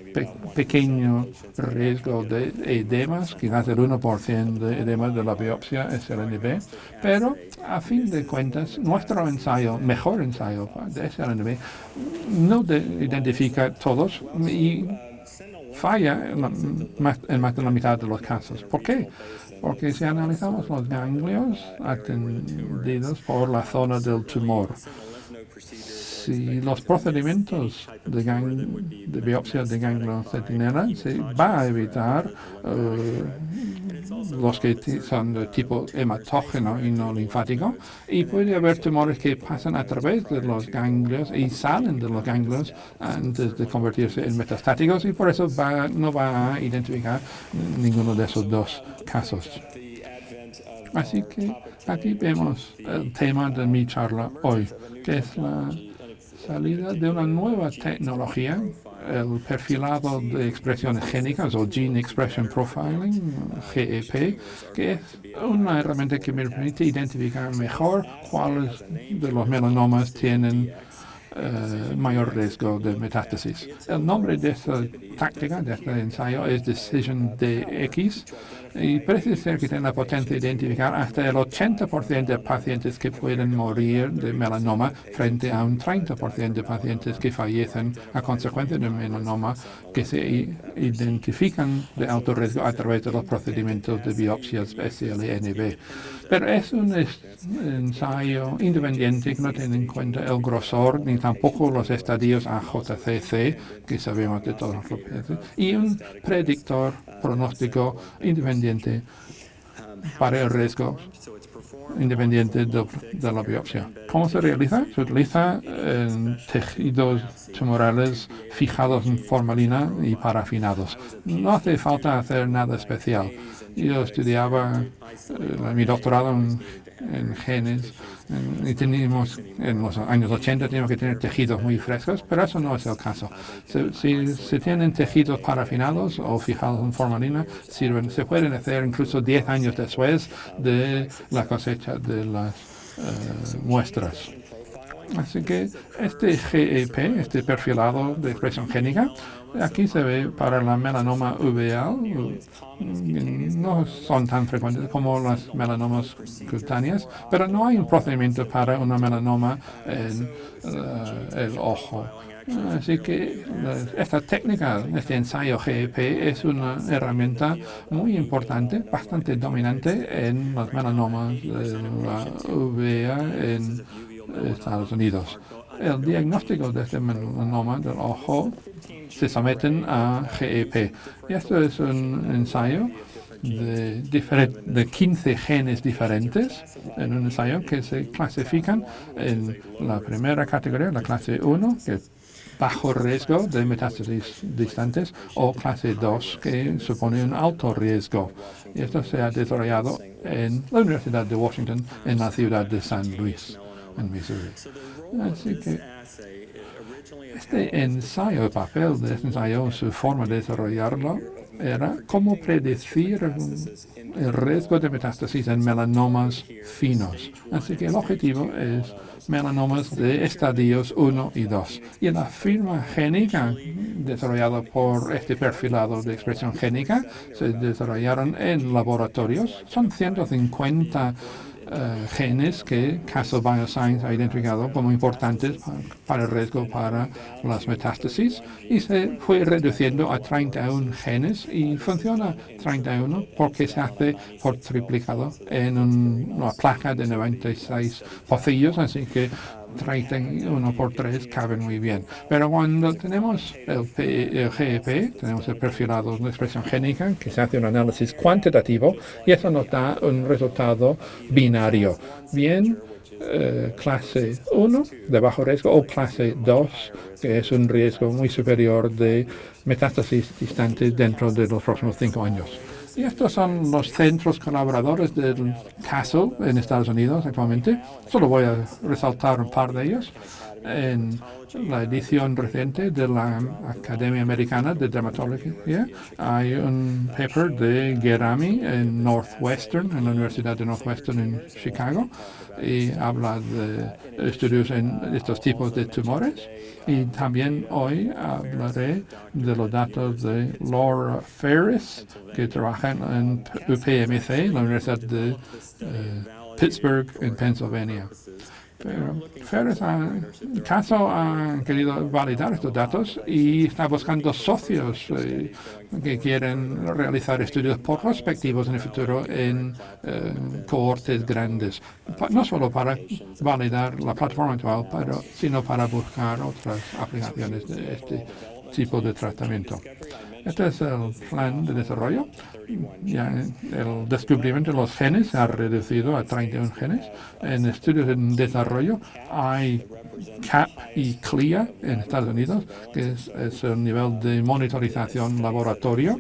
pequeño riesgo de edemas, quizás el 1% de edemas de la biopsia SLNB, pero a fin de cuentas nuestro ensayo, mejor ensayo de SLNB, no identifica todos y falla en más de la mitad de los casos. ¿Por qué? Porque si analizamos los ganglios atendidos por la zona del tumor, si los procedimientos de biopsia de ganglio centinela se va a evitar los que son de tipo hematógeno y no linfático, y puede haber tumores que pasan a través de los ganglios y salen de los ganglios antes de convertirse en metastáticos, y por eso no va a identificar ninguno de esos dos casos. Así que aquí vemos el tema de mi charla hoy, que es la salida de una nueva tecnología, el perfilado de expresiones génicas o Gene Expression Profiling, GEP, que es una herramienta que me permite identificar mejor cuáles de los melanomas tienen mayor riesgo de metástasis. El nombre de esta táctica, de este ensayo, es DecisionDx, y parece ser que tiene la potencia de identificar hasta el 80% de pacientes que pueden morir de melanoma frente a un 30% de pacientes que fallecen a consecuencia de melanoma que se identifican de alto riesgo a través de los procedimientos de biopsias SLNB. Pero es un ensayo independiente que no tiene en cuenta el grosor ni tampoco los estadios AJCC, que sabemos de todos los pacientes, y un predictor pronóstico independiente para el riesgo independiente de la biopsia. ¿Cómo se realiza? Se utiliza en tejidos tumorales fijados en formalina y parafinados. No hace falta hacer nada especial. Yo estudiaba mi doctorado en genes y teníamos, en los años 80 teníamos que tener tejidos muy frescos, pero eso no es el caso. Si se tienen tejidos parafinados o fijados en formalina, se pueden hacer incluso 10 años después de la cosecha de las muestras. Así que este GEP, este perfilado de expresión génica, aquí se ve para la melanoma uveal, no son tan frecuentes como las melanomas cutáneas, pero no hay un procedimiento para una melanoma en el ojo. Así que esta técnica, este ensayo GEP, es una herramienta muy importante, bastante dominante en los melanomas de la uvea en Estados Unidos. El diagnóstico de este melanoma del ojo se someten a GEP. Y esto es un ensayo de 15 genes diferentes en un ensayo que se clasifican en la primera categoría, la clase 1, que es bajo riesgo de metástasis distantes, o clase 2, que supone un alto riesgo. Y esto se ha desarrollado en la Universidad de Washington, en la ciudad de San Luis, en Missouri. Así que este ensayo, el papel de este ensayo, su forma de desarrollarlo, era cómo predecir el riesgo de metástasis en melanomas finos. Así que el objetivo es melanomas de estadios 1 y 2. Y la firma génica desarrollada por este perfilado de expresión génica se desarrollaron en laboratorios. Son 150 genes que Castle Bioscience ha identificado como importantes para el riesgo para las metástasis, y se fue reduciendo a 31 genes, y funciona 31 porque se hace por triplicado en una placa de 96 pocillos, así que 31 por 3 caben muy bien. Pero cuando tenemos el GEP, tenemos el perfilado de expresión génica, que se hace un análisis cuantitativo, y eso nos da un resultado binario. Bien, clase 1 de bajo riesgo, o clase 2, que es un riesgo muy superior de metástasis distantes dentro de los próximos 5 años. Y estos son los centros colaboradores del Castle en Estados Unidos actualmente. Solo voy a resaltar un par de ellos. En la edición reciente de la Academia Americana de Dermatología hay un paper de Gerami en Northwestern, en la Universidad de Northwestern en Chicago, y habla de estudios en estos tipos de tumores. Y también hoy hablaré de los datos de Laura Ferris, que trabaja en UPMC, la Universidad de Pittsburgh, en Pennsylvania. Pero Ferris ha querido validar estos datos y está buscando socios que quieren realizar estudios prospectivos en el futuro en cohortes grandes, no solo para validar la plataforma actual, sino para buscar otras aplicaciones de este tipo de tratamiento. Este es el plan de desarrollo. Ya el descubrimiento de los genes se ha reducido a 31 genes. En estudios en desarrollo hay CAP y CLIA en Estados Unidos, que es el nivel de monitorización laboratorio.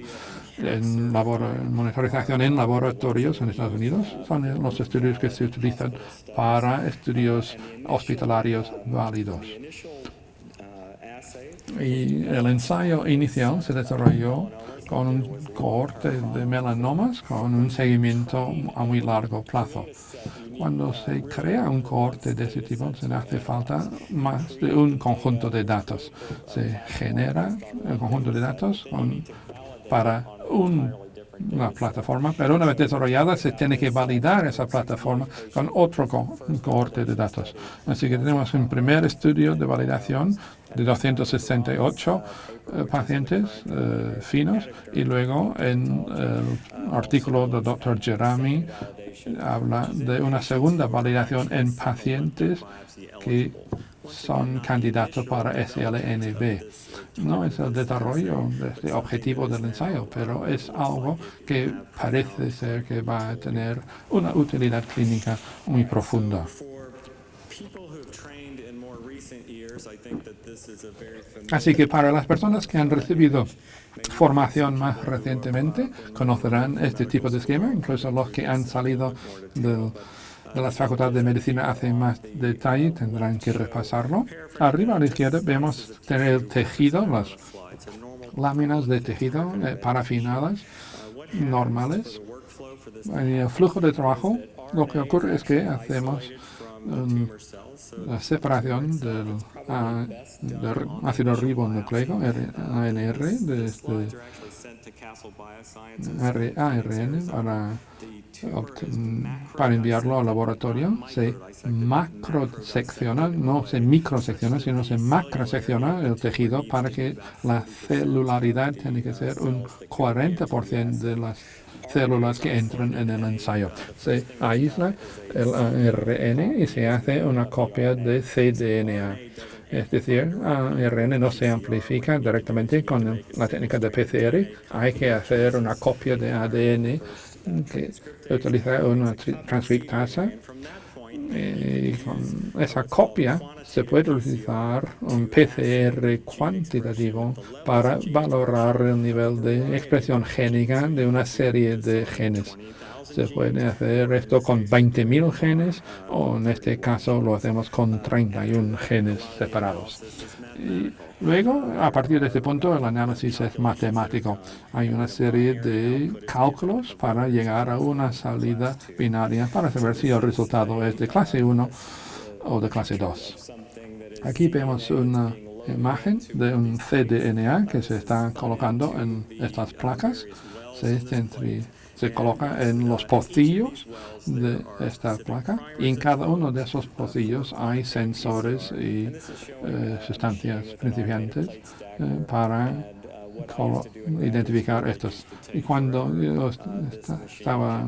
Monitorización en laboratorios en Estados Unidos son los estudios que se utilizan para estudios hospitalarios válidos. Y el ensayo inicial se desarrolló con un cohorte de melanomas con un seguimiento a muy largo plazo. Cuando se crea un cohorte de ese tipo, se hace falta más de un conjunto de datos. Se genera el conjunto de datos para una plataforma, pero una vez desarrollada se tiene que validar esa plataforma con otro cohorte de datos. Así que tenemos un primer estudio de validación de 268 pacientes finos, y luego en el artículo del Dr. Gerami habla de una segunda validación en pacientes que son candidatos para SLNB. No es el desarrollo de este objetivo del ensayo, pero es algo que parece ser que va a tener una utilidad clínica muy profunda. Así que para las personas que han recibido formación más recientemente, conocerán este tipo de esquema, incluso los que han salido de las facultades de medicina hace más detalle tendrán que repasarlo. Arriba a la izquierda vemos tener el tejido, las láminas de tejido parafinadas normales. En el flujo de trabajo, lo que ocurre es que hacemos la separación del ácido ribonucleico, ANR, de este ARN para enviarlo al laboratorio. Se macrosecciona, no se microsecciona, sino se macrosecciona el tejido para que la celularidad tiene que ser un 40% de las células que entran en el ensayo. Se aísla el ARN y se hace una copia de cDNA. Es decir, ARN no se amplifica directamente con la técnica de PCR. Hay que hacer una copia de ADN que utiliza una transcriptasa. Y con esa copia se puede utilizar un PCR cuantitativo para valorar el nivel de expresión génica de una serie de genes. Se puede hacer esto con 20.000 genes o en este caso lo hacemos con 31 genes separados. Y luego, a partir de este punto, el análisis es matemático. Hay una serie de cálculos para llegar a una salida binaria para saber si el resultado es de clase 1 o de clase 2. Aquí vemos una imagen de un cDNA que se está colocando en estas placas. Se coloca en los pocillos de esta placa y en cada uno de esos pocillos hay sensores y sustancias principiantes para identificar estos. Y cuando yo estaba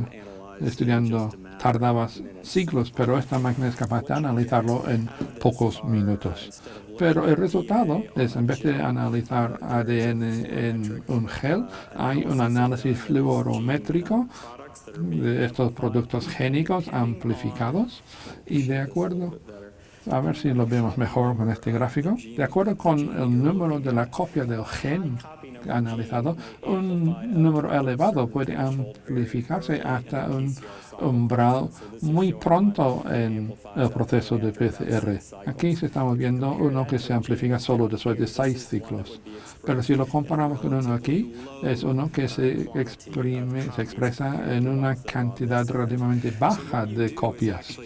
estudiando tardaba siglos, pero esta máquina es capaz de analizarlo en pocos minutos. Pero el resultado es, en vez de analizar ADN en un gel, hay un análisis fluorométrico de estos productos génicos amplificados y de acuerdo, a ver si lo vemos mejor con este gráfico, de acuerdo con el número de la copia del gen analizado, un número elevado puede amplificarse hasta un umbral muy pronto en el proceso de PCR. Aquí estamos viendo uno que se amplifica solo después de 6 ciclos. Pero si lo comparamos con uno aquí, es uno que se expresa en una cantidad relativamente baja de copias.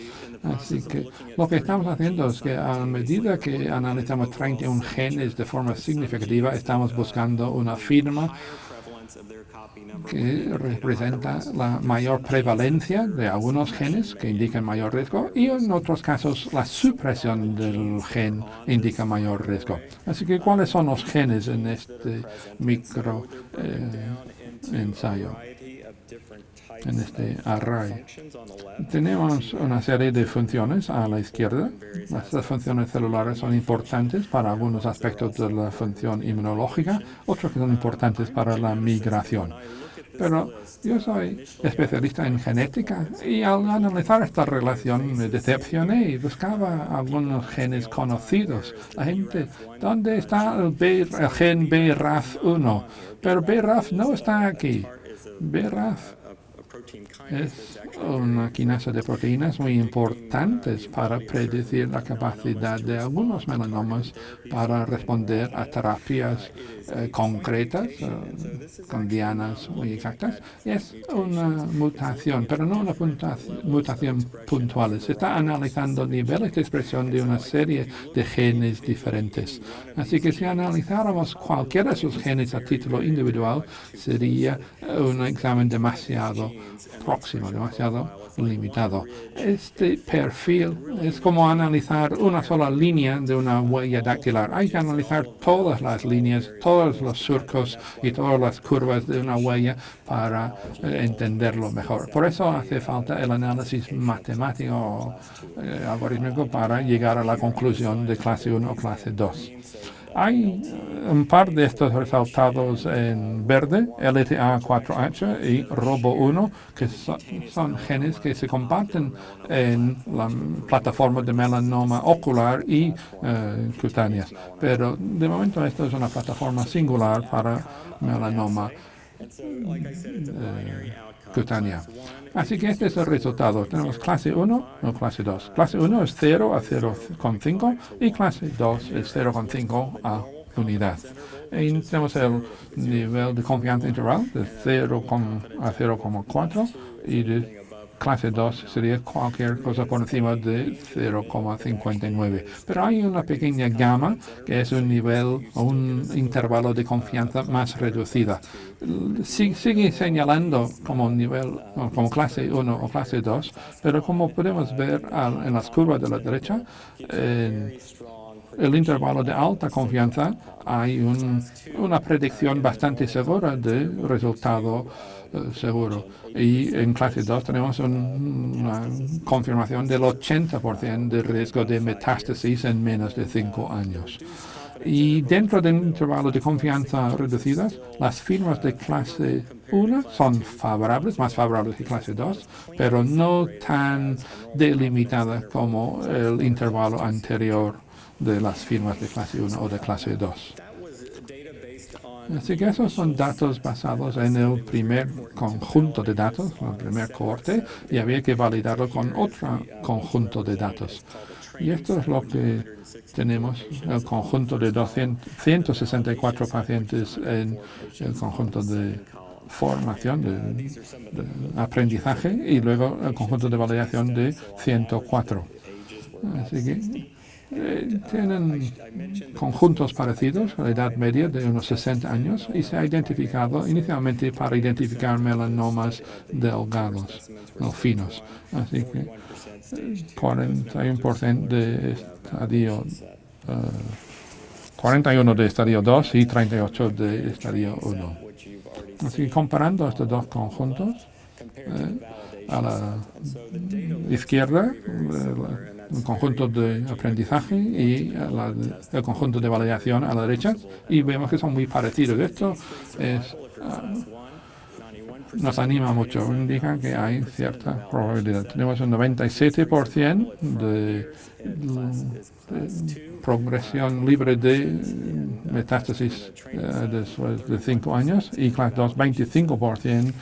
Así que lo que estamos haciendo es que a medida que analizamos 31 genes de forma significativa, estamos buscando una firma que representa la mayor prevalencia de algunos genes que indican mayor riesgo y en otros casos la supresión del gen indica mayor riesgo. Así que, ¿cuáles son los genes en este micro ensayo? En este array. Tenemos una serie de funciones a la izquierda. Estas funciones celulares son importantes para algunos aspectos de la función inmunológica, otros que son importantes para la migración. Pero yo soy especialista en genética y al analizar esta relación me decepcioné y buscaba algunos genes conocidos. La gente, ¿dónde está el gen BRAF1? Pero BRAF no está aquí. BRAF es una quinasa de proteínas muy importantes para predecir la capacidad de algunos melanomas para responder a terapias concretas, con dianas muy exactas. Es una mutación, pero no una mutación puntual. Se está analizando niveles de expresión de una serie de genes diferentes. Así que si analizáramos cualquiera de esos genes a título individual, sería un examen demasiado próximo, demasiado limitado. Este perfil es como analizar una sola línea de una huella dactilar. Hay que analizar todas las líneas, todos los surcos y todas las curvas de una huella para entenderlo mejor. Por eso hace falta el análisis matemático o algorítmico para llegar a la conclusión de clase 1 o clase 2. Hay un par de estos resultados en verde, LTA4H y ROBO1, que son genes que se comparten en la plataforma de melanoma ocular y cutáneas. Pero de momento esto es una plataforma singular para melanoma cutánea. Así que este es el resultado. Tenemos clase 1 o clase 2. Clase 1 es 0 a 0,5 y clase 2 es 0,5 a unidad. Y tenemos el nivel de confianza interval de 0 a 0,4 y de clase 2 sería cualquier cosa por encima de 0,59. Pero hay una pequeña gama que es un nivel o un intervalo de confianza más reducida. Sigue señalando como nivel, como clase 1 o clase 2, pero como podemos ver en las curvas de la derecha, en el intervalo de alta confianza hay una predicción bastante segura de resultado seguro. Y en clase 2 tenemos una confirmación del 80% de riesgo de metástasis en menos de 5 años. Y dentro del intervalo de confianza reducidas, las firmas de clase 1 son favorables, más favorables que clase 2, pero no tan delimitadas como el intervalo anterior de las firmas de clase 1 o de clase 2. Así que esos son datos basados en el primer conjunto de datos, el primer cohorte, y había que validarlo con otro conjunto de datos. Y esto es lo que tenemos, el conjunto de 164 pacientes en el conjunto de formación, de aprendizaje, y luego el conjunto de validación de 104. Así que tienen conjuntos parecidos, la edad media de unos 60 años, y se ha identificado inicialmente para identificar melanomas delgados o finos. Así que 41% de estadio 41 de estadio 2 y 38 de estadio 1. Así que comparando estos dos conjuntos, a la izquierda, el conjunto de aprendizaje y el conjunto de validación a la derecha, y vemos que son muy parecidos. Esto nos anima mucho, indica que hay cierta probabilidad. Tenemos un 97% de progresión libre de metástasis después de 5 años, y clase 2 25%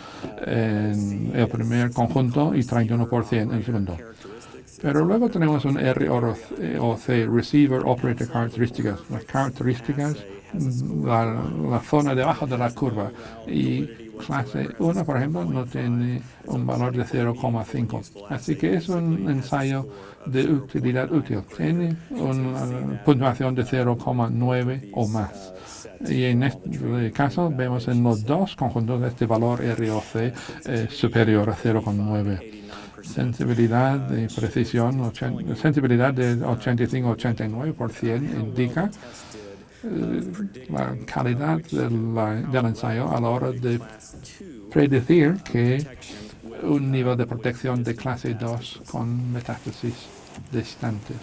en el primer conjunto y 31% en el segundo. Pero luego tenemos un ROC, Receiver Operator Characteristics, las características, la zona debajo de la curva. Y clase 1, por ejemplo, no tiene un valor de 0,5. Así que es un ensayo de utilidad útil. Tiene una puntuación de 0,9 o más. Y en este caso vemos en los dos conjuntos este valor ROC superior a 0,9. Sensibilidad de precisión, sensibilidad de 85-89% indica la calidad del ensayo a la hora de predecir que un nivel de protección de clase 2 con metástasis distantes.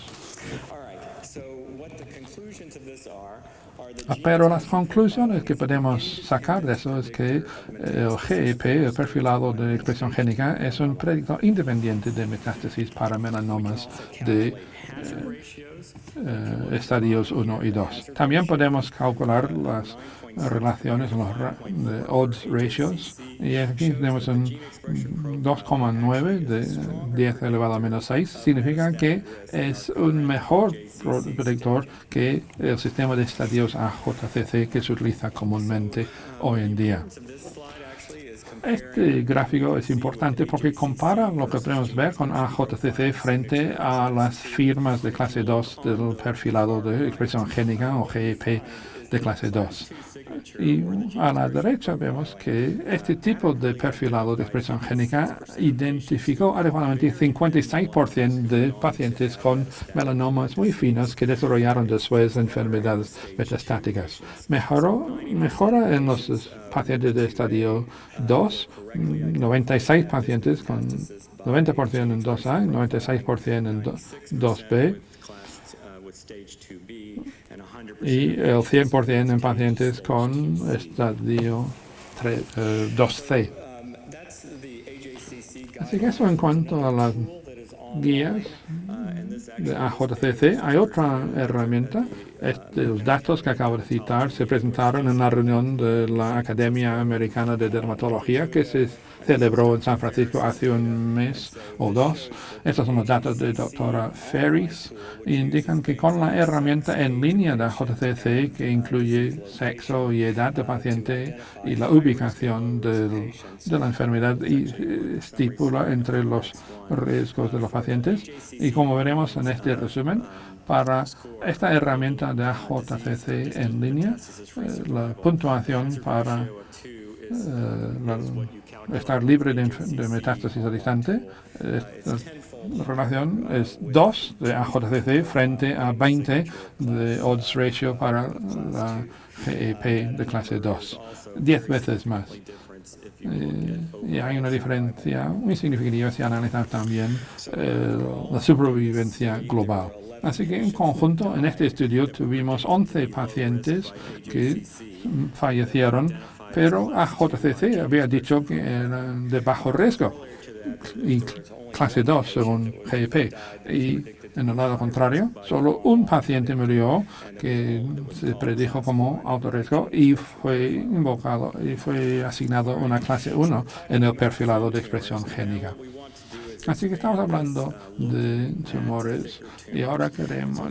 Pero las conclusiones que podemos sacar de eso es que el GEP, el perfilado de expresión génica, es un predictor independiente de metástasis para melanomas de estadios 1 y 2. También podemos calcular las relaciones, los odds ratios, y aquí tenemos un 2,9 de 10 elevado a menos 6. Significa que es un mejor predictor que el sistema de estadios AJCC que se utiliza comúnmente hoy en día. Este gráfico es importante porque compara lo que podemos ver con AJCC frente a las firmas de clase 2 del perfilado de expresión génica o GEP de clase 2. Y a la derecha vemos que este tipo de perfilado de expresión génica identificó adecuadamente 56% de pacientes con melanomas muy finos que desarrollaron después enfermedades metastáticas. Mejora en los pacientes de estadio 2, 96 pacientes con 90% en 2A y 96% en 2B. Y el 100% en pacientes con estadio 2C. Así que eso en cuanto a las guías de AJCC. Hay otra herramienta. Los datos que acabo de citar se presentaron en la reunión de la Academia Americana de Dermatología que se celebró en San Francisco hace un mes o dos. Estos son los datos de doctora Ferris e indican que con la herramienta en línea de JCC, que incluye sexo y edad del paciente y la ubicación de la enfermedad, y estipula entre los riesgos de los pacientes. Y como veremos en este resumen, para esta herramienta de JCC en línea, la puntuación para estar libre de metástasis al instante, la relación es 2 de AJCC frente a 20 de odds ratio para la GEP de clase 2, 10 veces más. Y hay una diferencia muy significativa si analizamos también la supervivencia global. Así que en conjunto en este estudio tuvimos 11 pacientes que fallecieron, pero AJCC había dicho que eran de bajo riesgo y clase 2 según GEP. Y en el lado contrario, solo un paciente murió que se predijo como alto riesgo y fue invocado y fue asignado una clase 1 en el perfilado de expresión génica. Así que estamos hablando de tumores y ahora queremos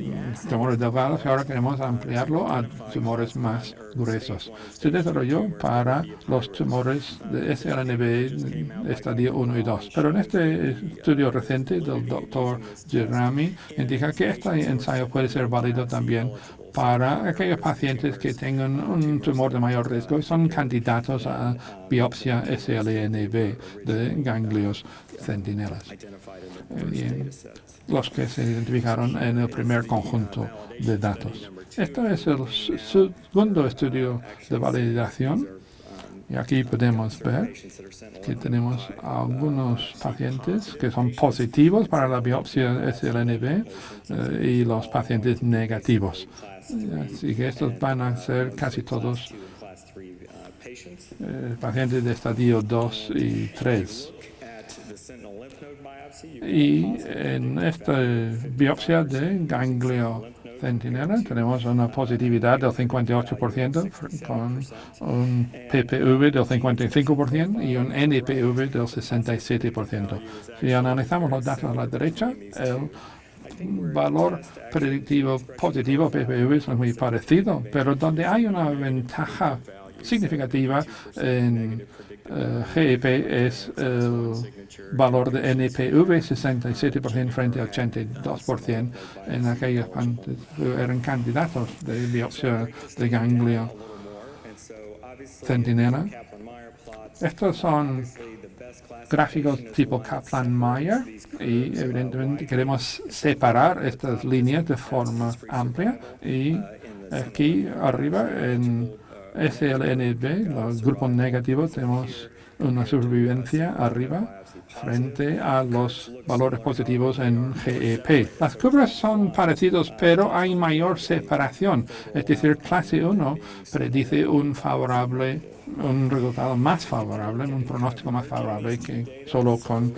tumores delgados y ahora queremos ampliarlo a tumores más gruesos. Se desarrolló para los tumores de SLNB estadio 1 y 2, pero en este estudio reciente del doctor Jerami indica que este ensayo puede ser válido también para aquellos pacientes que tengan un tumor de mayor riesgo y son candidatos a biopsia SLNB de ganglios centinelas. Bien, los que se identificaron en el primer conjunto de datos. Este es el segundo estudio de validación. Y aquí podemos ver que tenemos algunos pacientes que son positivos para la biopsia SLNB y los pacientes negativos. Así que estos van a ser casi todos pacientes de estadio 2 y 3. Y en esta biopsia de ganglio centinela tenemos una positividad del 58% con un PPV del 55% y un NPV del 67%. Si analizamos los datos a la derecha, el valor predictivo positivo PPV es muy parecido, pero donde hay una ventaja significativa en GEP es el valor de NPV, 67% frente a 82% en aquellos que eran candidatos de biopsia de ganglio centinela. Estos son gráficos tipo Kaplan-Meier y evidentemente queremos separar estas líneas de forma amplia y aquí arriba en SLNB, los grupos negativos, tenemos una supervivencia arriba frente a los valores positivos en GEP. Las curvas son parecidas, pero hay mayor separación. Es decir, clase 1 predice un resultado más favorable, un pronóstico más favorable que solo con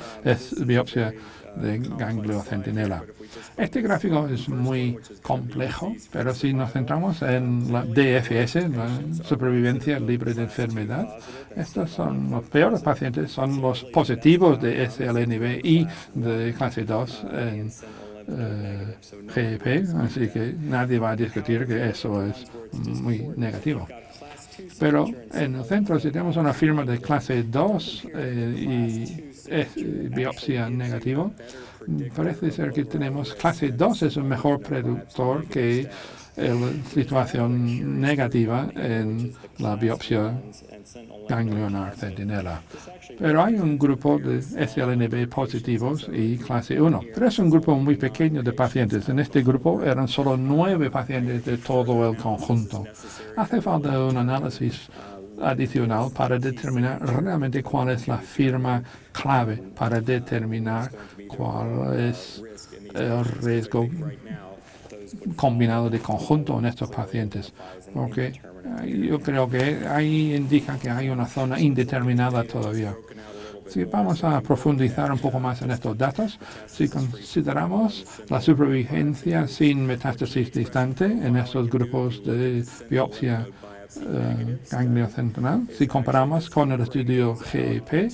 biopsia de ganglio centinela. Este gráfico es muy complejo, pero si nos centramos en la DFS, la supervivencia libre de enfermedad, estos son los peores pacientes, son los positivos de SLNB y de clase 2 en GEP, así que nadie va a discutir que eso es muy negativo. Pero en el centro, si tenemos una firma de clase 2 y biopsia negativo, parece ser que tenemos clase 2 es un mejor predictor que la situación negativa en la biopsia ganglionar centinela. Pero hay un grupo de SLNB positivos y clase 1, pero es un grupo muy pequeño de pacientes. En este grupo eran solo 9 pacientes de todo el conjunto. Hace falta un análisis adicional para determinar realmente cuál es la firma clave para determinar cuál es el riesgo combinado de conjunto en estos pacientes, porque yo creo que ahí indica que hay una zona indeterminada todavía. Si vamos a profundizar un poco más en estos datos, si consideramos la supervivencia sin metástasis distante en estos grupos de biopsia ganglio centinela. Si comparamos con el estudio GEP,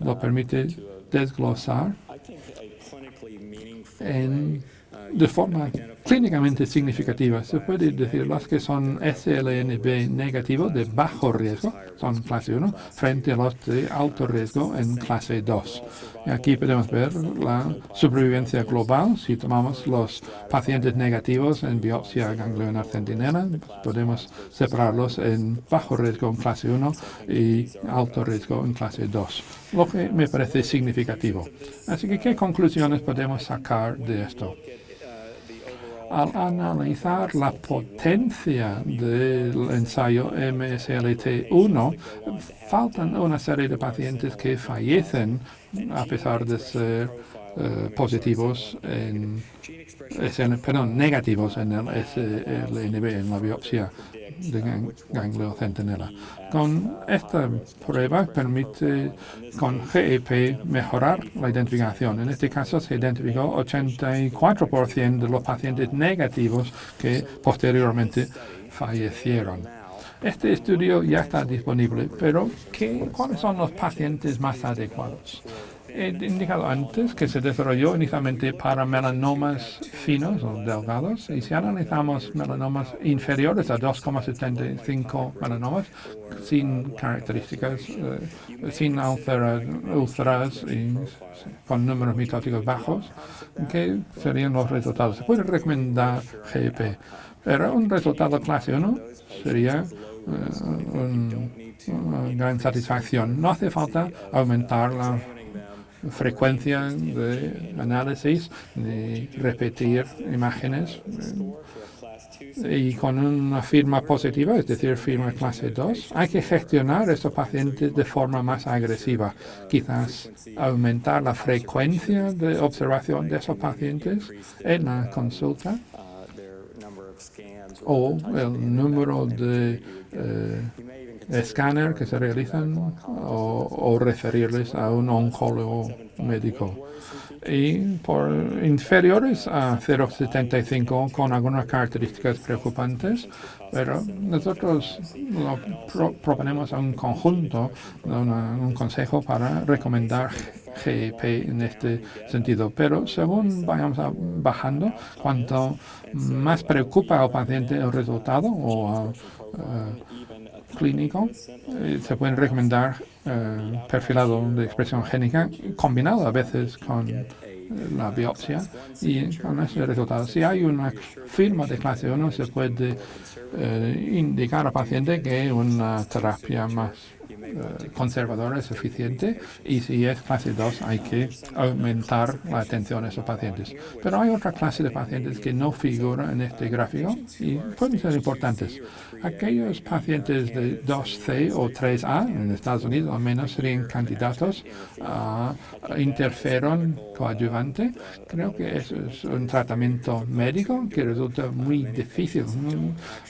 lo permite desglosar de forma clínicamente significativa. Se puede decir los que son SLNB negativos de bajo riesgo, son clase 1, frente a los de alto riesgo en clase 2. Y aquí podemos ver la supervivencia global. Si tomamos los pacientes negativos en biopsia ganglionar centinela, podemos separarlos en bajo riesgo en clase 1 y alto riesgo en clase 2, lo que me parece significativo. Así que, ¿qué conclusiones podemos sacar de esto? Al analizar la potencia del ensayo MSLT1, faltan una serie de pacientes que fallecen a pesar de ser positivos negativos en el SLNB, en la biopsia de ganglio centinela. Con esta prueba permite con GEP mejorar la identificación. En este caso se identificó 84% de los pacientes negativos que posteriormente fallecieron. Este estudio ya está disponible, pero ¿cuáles son los pacientes más adecuados? He indicado antes que se desarrolló inicialmente para melanomas finos o delgados, y si analizamos melanomas inferiores a 2,75 melanomas, sin características, sin úlceras y con números mitóticos bajos, ¿qué serían los resultados? Se puede recomendar GEP, pero un resultado clase 1 sería una gran satisfacción. No hace falta aumentar la frecuencia de análisis, ni repetir imágenes, y con una firma positiva, es decir, firma clase 2, hay que gestionar estos pacientes de forma más agresiva. Quizás aumentar la frecuencia de observación de esos pacientes en la consulta o el número de escáner que se realizan o referirles a un oncólogo médico. Y por inferiores a 0,75 con algunas características preocupantes, pero nosotros proponemos un conjunto, un consejo para recomendar GEP en este sentido. Pero según vayamos bajando, cuanto más preocupa al paciente el resultado o clínico, se pueden recomendar perfilado de expresión génica combinado a veces con la biopsia y con ese resultado. Si hay una firma de clase 1, se puede indicar al paciente que una terapia más conservadora es suficiente, y si es clase 2 hay que aumentar la atención a esos pacientes. Pero hay otra clase de pacientes que no figura en este gráfico y pueden ser importantes. Aquellos pacientes de 2C o 3A en Estados Unidos al menos serían candidatos a interferón coadyuvante. Creo que eso es un tratamiento médico que resulta muy difícil.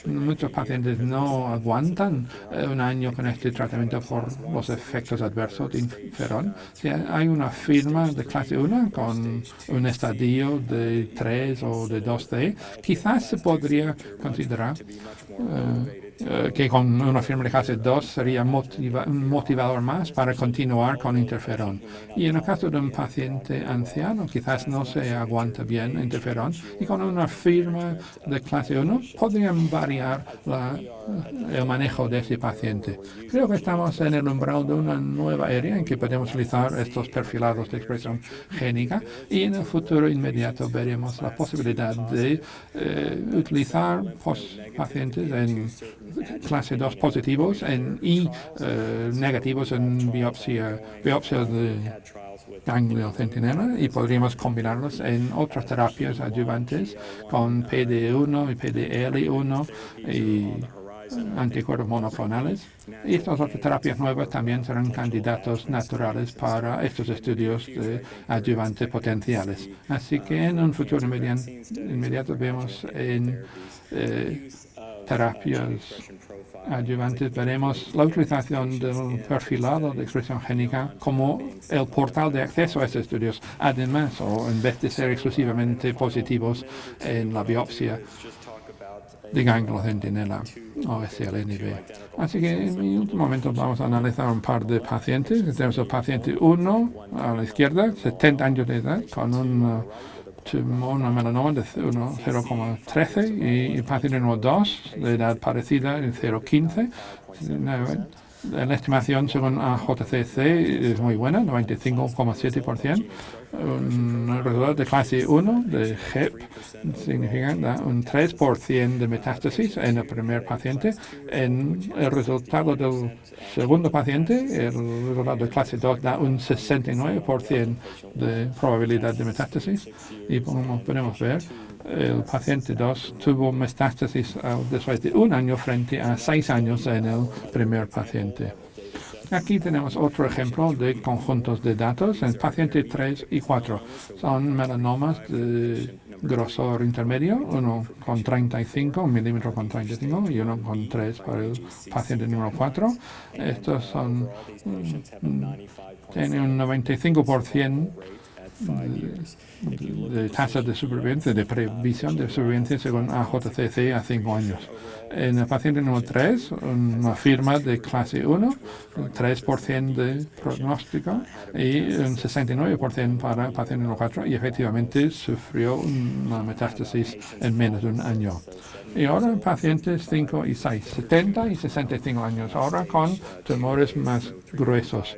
Muchos pacientes no aguantan un año con este tratamiento por los efectos adversos de interferón. Si hay una firma de clase 1 con un estadio de 3 o de 2C, quizás se podría considerar que con una firma de clase 2 sería un motivador más para continuar con interferón. Y en el caso de un paciente anciano, quizás no se aguanta bien interferón, y con una firma de clase 1 podrían variar el manejo de ese paciente. Creo que estamos en el umbral de una nueva era en que podemos utilizar estos perfilados de expresión génica, y en el futuro inmediato veremos la posibilidad de utilizar pacientes en clase 2 positivos y negativos en biopsia de ganglio centinela, y podríamos combinarlos en otras terapias adyuvantes con PD1 y PDL1 y anticuerpos monoclonales. Y estas otras terapias nuevas también serán candidatos naturales para estos estudios de adyuvantes potenciales. Así que en un futuro inmediato vemos en terapias adyuvantes, veremos la utilización del perfilado de expresión génica como el portal de acceso a estos estudios, además, o en vez de ser exclusivamente positivos en la biopsia de ganglio centinela. o SLNB. Así que en mi último momento vamos a analizar un par de pacientes. Tenemos el paciente 1 a la izquierda, 70 años de edad, con una melanoma de 0,13 y el paciente número 2 de edad parecida, en 0,15. La estimación según AJCC es muy buena, 95,7%. Un resultado de clase 1 de HEP significa un 3% de metástasis en el primer paciente. En el resultado del segundo paciente, el resultado de clase 2 da un 69% de probabilidad de metástasis. Y como podemos ver, el paciente 2 tuvo metástasis después de 1 año frente a 6 años en el primer paciente. Aquí tenemos otro ejemplo de conjuntos de datos. En paciente 3 y 4 son melanomas de grosor intermedio, uno con 35, 1 milímetro con 35 y uno con 3 para el paciente número 4. Estos son, tienen un 95% de tasa de supervivencia, de previsión de supervivencia según AJCC a 5 años. En el paciente número 3, una firma de clase 1, 3% de pronóstico y un 69% para el paciente número 4 y efectivamente sufrió una metástasis en menos de 1 año. Y ahora pacientes 5 y 6, 70 y 65 años, ahora con tumores más gruesos.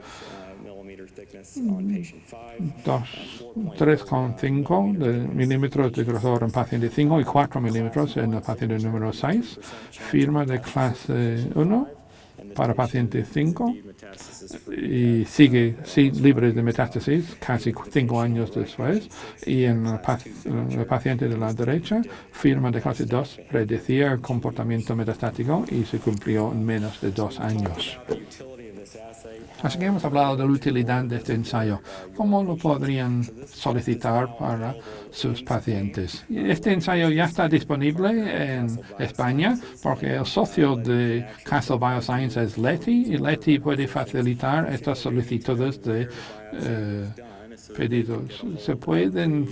3,5 milímetros de grosor en paciente 5 y 4 milímetros en el paciente número 6. Firma de clase 1 para paciente 5 y sigue libre de metástasis casi 5 años después. Y en el paciente de la derecha, firma de clase 2 predecía el comportamiento metastático y se cumplió en menos de 2 años. Así que hemos hablado de la utilidad de este ensayo. ¿Cómo lo podrían solicitar para sus pacientes? Este ensayo ya está disponible en España porque el socio de Castle Bioscience es Leti y Leti puede facilitar estas solicitudes de pedidos. Necesitan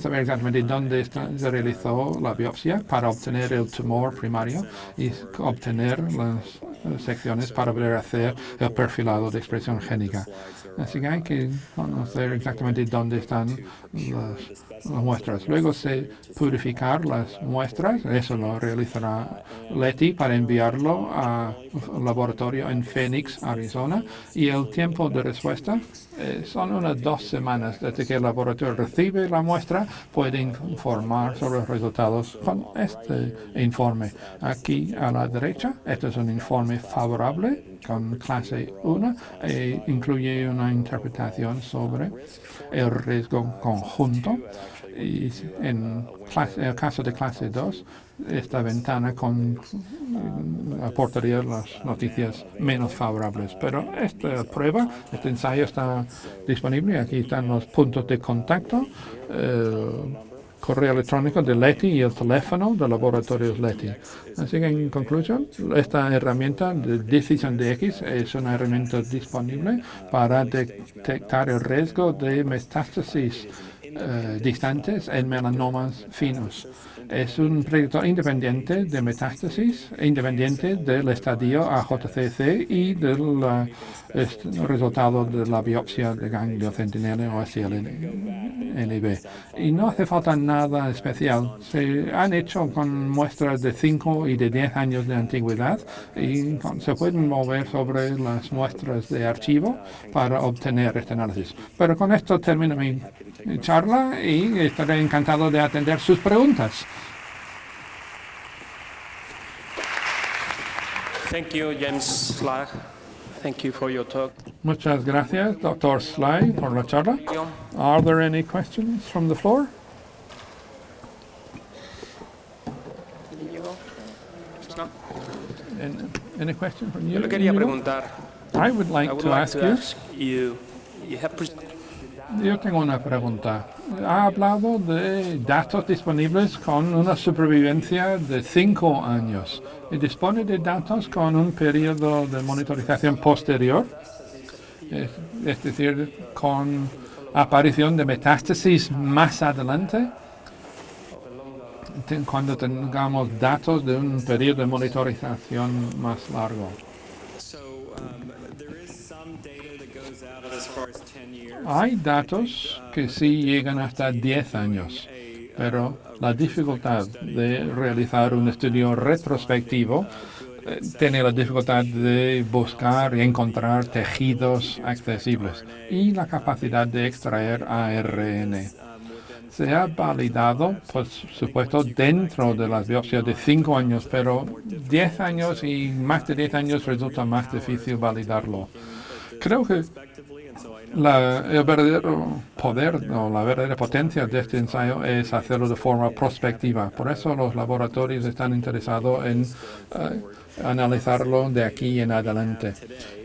saber exactamente dónde se realizó la biopsia para obtener el tumor primario y obtener las secciones para poder hacer el perfilado de expresión génica. Así que hay que conocer exactamente dónde están las muestras. Luego purificar las muestras, eso lo realizará Leti para enviarlo al laboratorio en Phoenix, Arizona, y el tiempo de respuesta son unas 2 semanas. Desde que el laboratorio recibe la muestra, puede informar sobre los resultados con este informe. Aquí a la derecha, este es un informe favorable con clase 1 e incluye una interpretación sobre el riesgo conjunto. Y en el caso de clase 2, esta ventana aportaría las noticias menos favorables. Pero esta prueba, este ensayo está disponible. Aquí están los puntos de contacto, el correo electrónico de Leti y el teléfono del laboratorio Leti. Así que en conclusión, esta herramienta de decisión de X es una herramienta disponible para detectar el riesgo de metástasis distantes en melanomas finos. Es un predictor independiente de metástasis, independiente del estadio AJCC y del resultado de la biopsia de ganglio centinela o SLNB. Y no hace falta nada especial. Se han hecho con muestras de 5 y de 10 años de antigüedad y se pueden mover sobre las muestras de archivo para obtener este análisis. Pero con esto termino mi charla y estaré encantado de atender sus preguntas. Thank you, James Slag. Thank you for your talk. Muchas gracias, Dr. Sly, por la charla. Are there any questions from the floor? No. Any question from you? Yo le quería Inigo? preguntar. I would like to ask you have Yo tengo una pregunta. Ha hablado de datos disponibles con una supervivencia de 5 años. ¿Y dispone de datos con un periodo de monitorización posterior? Es decir, con aparición de metástasis más adelante. cuando tengamos datos de un periodo de monitorización más largo. Hay datos que sí llegan hasta 10 años, pero la dificultad de realizar un estudio retrospectivo tiene la dificultad de buscar y encontrar tejidos accesibles y la capacidad de extraer ARN. Se ha validado, por supuesto, dentro de las biopsias de 5 años, pero 10 años y más de 10 años resulta más difícil validarlo. Creo que el verdadero poder o la verdadera potencia de este ensayo es hacerlo de forma prospectiva. Por eso los laboratorios están interesados en analizarlo de aquí en adelante.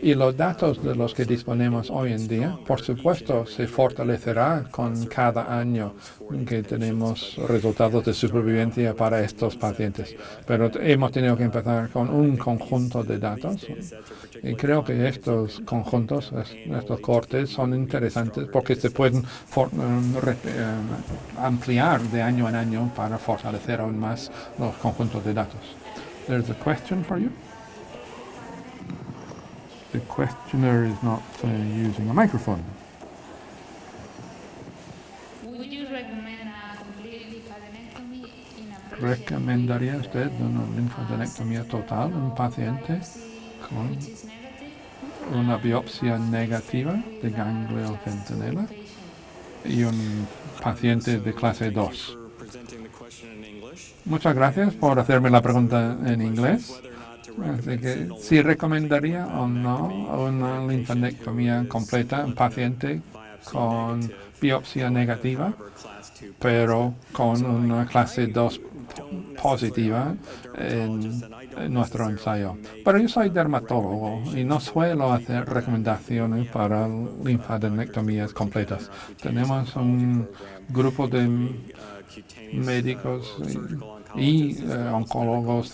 Y los datos de los que disponemos hoy en día, por supuesto, se fortalecerá con cada año que tenemos resultados de supervivencia para estos pacientes. Pero hemos tenido que empezar con un conjunto de datos y creo que estos conjuntos, estos cortes, son interesantes porque se pueden ampliar de año en año para fortalecer aún más los conjuntos de datos. There's a question for you. The questioner is not using a microphone. Would you recommend a complete lymphadenectomy in a patient ¿Recomendaría usted una linfadenectomía total en un paciente con which is negative? una biopsia negativa de ganglio centinela y un paciente de clase 2? Muchas gracias por hacerme la pregunta en inglés. Así que si recomendaría o no una linfadenectomía completa en paciente con biopsia negativa, pero con una clase 2 positiva en nuestro ensayo. Pero yo soy dermatólogo y no suelo hacer recomendaciones para linfadenectomías completas. Tenemos un grupo de médicos y oncólogos,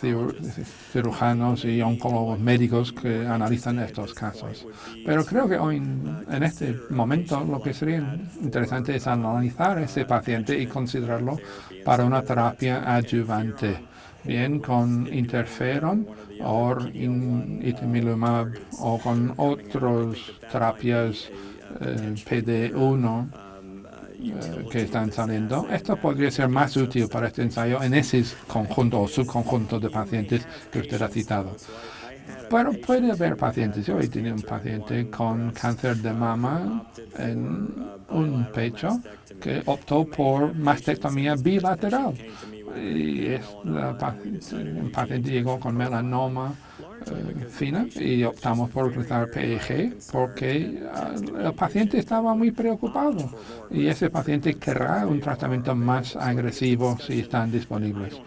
cirujanos y oncólogos médicos que analizan estos casos. Pero creo que hoy, en este momento, lo que sería interesante es analizar ese paciente y considerarlo para una terapia adyuvante, bien con interferón o ipilimumab o con otras terapias PD-1 que están saliendo. Esto podría ser más útil para este ensayo en ese conjunto o subconjunto de pacientes que usted ha citado. Pero puede haber pacientes. Yo he tenido un paciente con cáncer de mama en un pecho que optó por mastectomía bilateral. Y un paciente llegó con melanoma fina y optamos por utilizar PEG porque el paciente estaba muy preocupado y ese paciente querrá un tratamiento más agresivo si están disponibles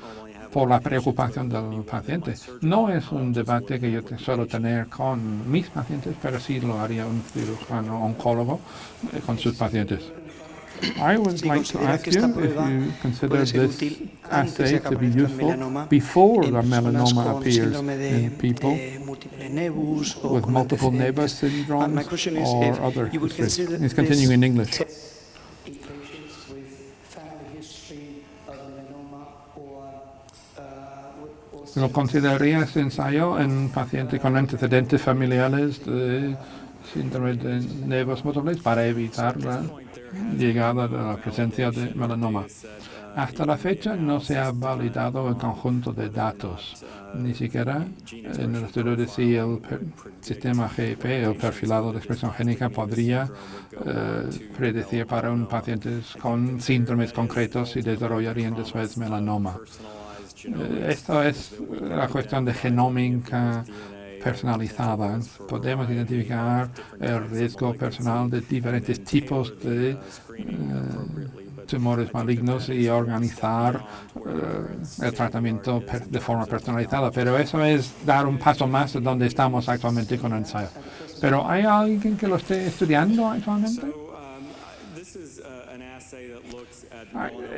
por la preocupación del paciente. No es un debate que yo suelo tener con mis pacientes, pero sí lo haría un cirujano oncólogo con sus pacientes. I would like to ask you if you consider this assay to be useful before the melanoma appears in people with multiple nevus syndromes or other histories. It's continuing in English. ¿Lo consideraría este ensayo en un paciente con antecedentes familiares de síndrome de nevus múltiples para evitar la llegada de la presencia de melanoma? Hasta la fecha no se ha validado el conjunto de datos, ni siquiera en el estudio de si el sistema GEP, el perfilado de expresión génica, podría predecir para un paciente con síndromes concretos si desarrollarían después melanoma. Esto es la cuestión de genómica personalizada. Podemos identificar el riesgo personal de diferentes tipos de tumores malignos y organizar el tratamiento de forma personalizada. Pero eso es dar un paso más de donde estamos actualmente con el ensayo. ¿Pero hay alguien que lo esté estudiando actualmente?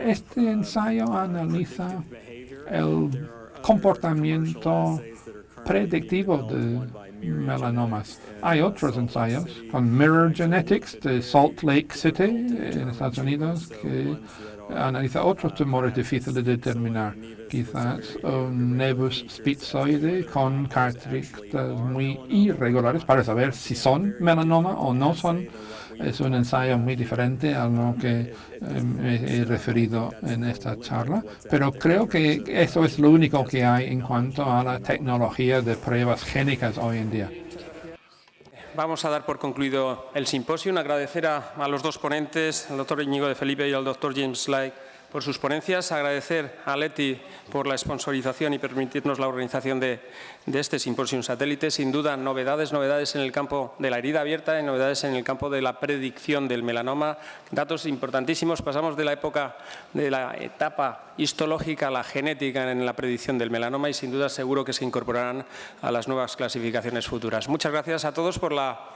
Este ensayo analiza el comportamiento predictivo de melanomas. Hay otros ensayos con Mirror Genetics de Salt Lake City en Estados Unidos que analiza otros tumores difíciles de determinar. Quizás un nevus spizoide con características muy irregulares para saber si son melanoma o no son. Es un ensayo muy diferente a lo que he referido en esta charla, pero creo que eso es lo único que hay en cuanto a la tecnología de pruebas génicas hoy en día. Vamos a dar por concluido el simposio. Agradecer a los dos ponentes, al doctor Íñigo de Felipe y al doctor James Lai, por sus ponencias. Agradecer a Leti por la sponsorización y permitirnos la organización de este simposio satélite. Sin duda, novedades en el campo de la herida abierta y novedades en el campo de la predicción del melanoma. Datos importantísimos. Pasamos de la época, de la etapa histológica a la genética en la predicción del melanoma y sin duda seguro que se incorporarán a las nuevas clasificaciones futuras. Muchas gracias a todos por la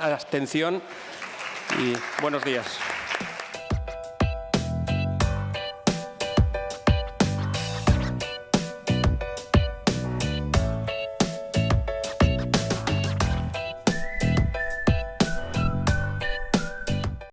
atención y buenos días.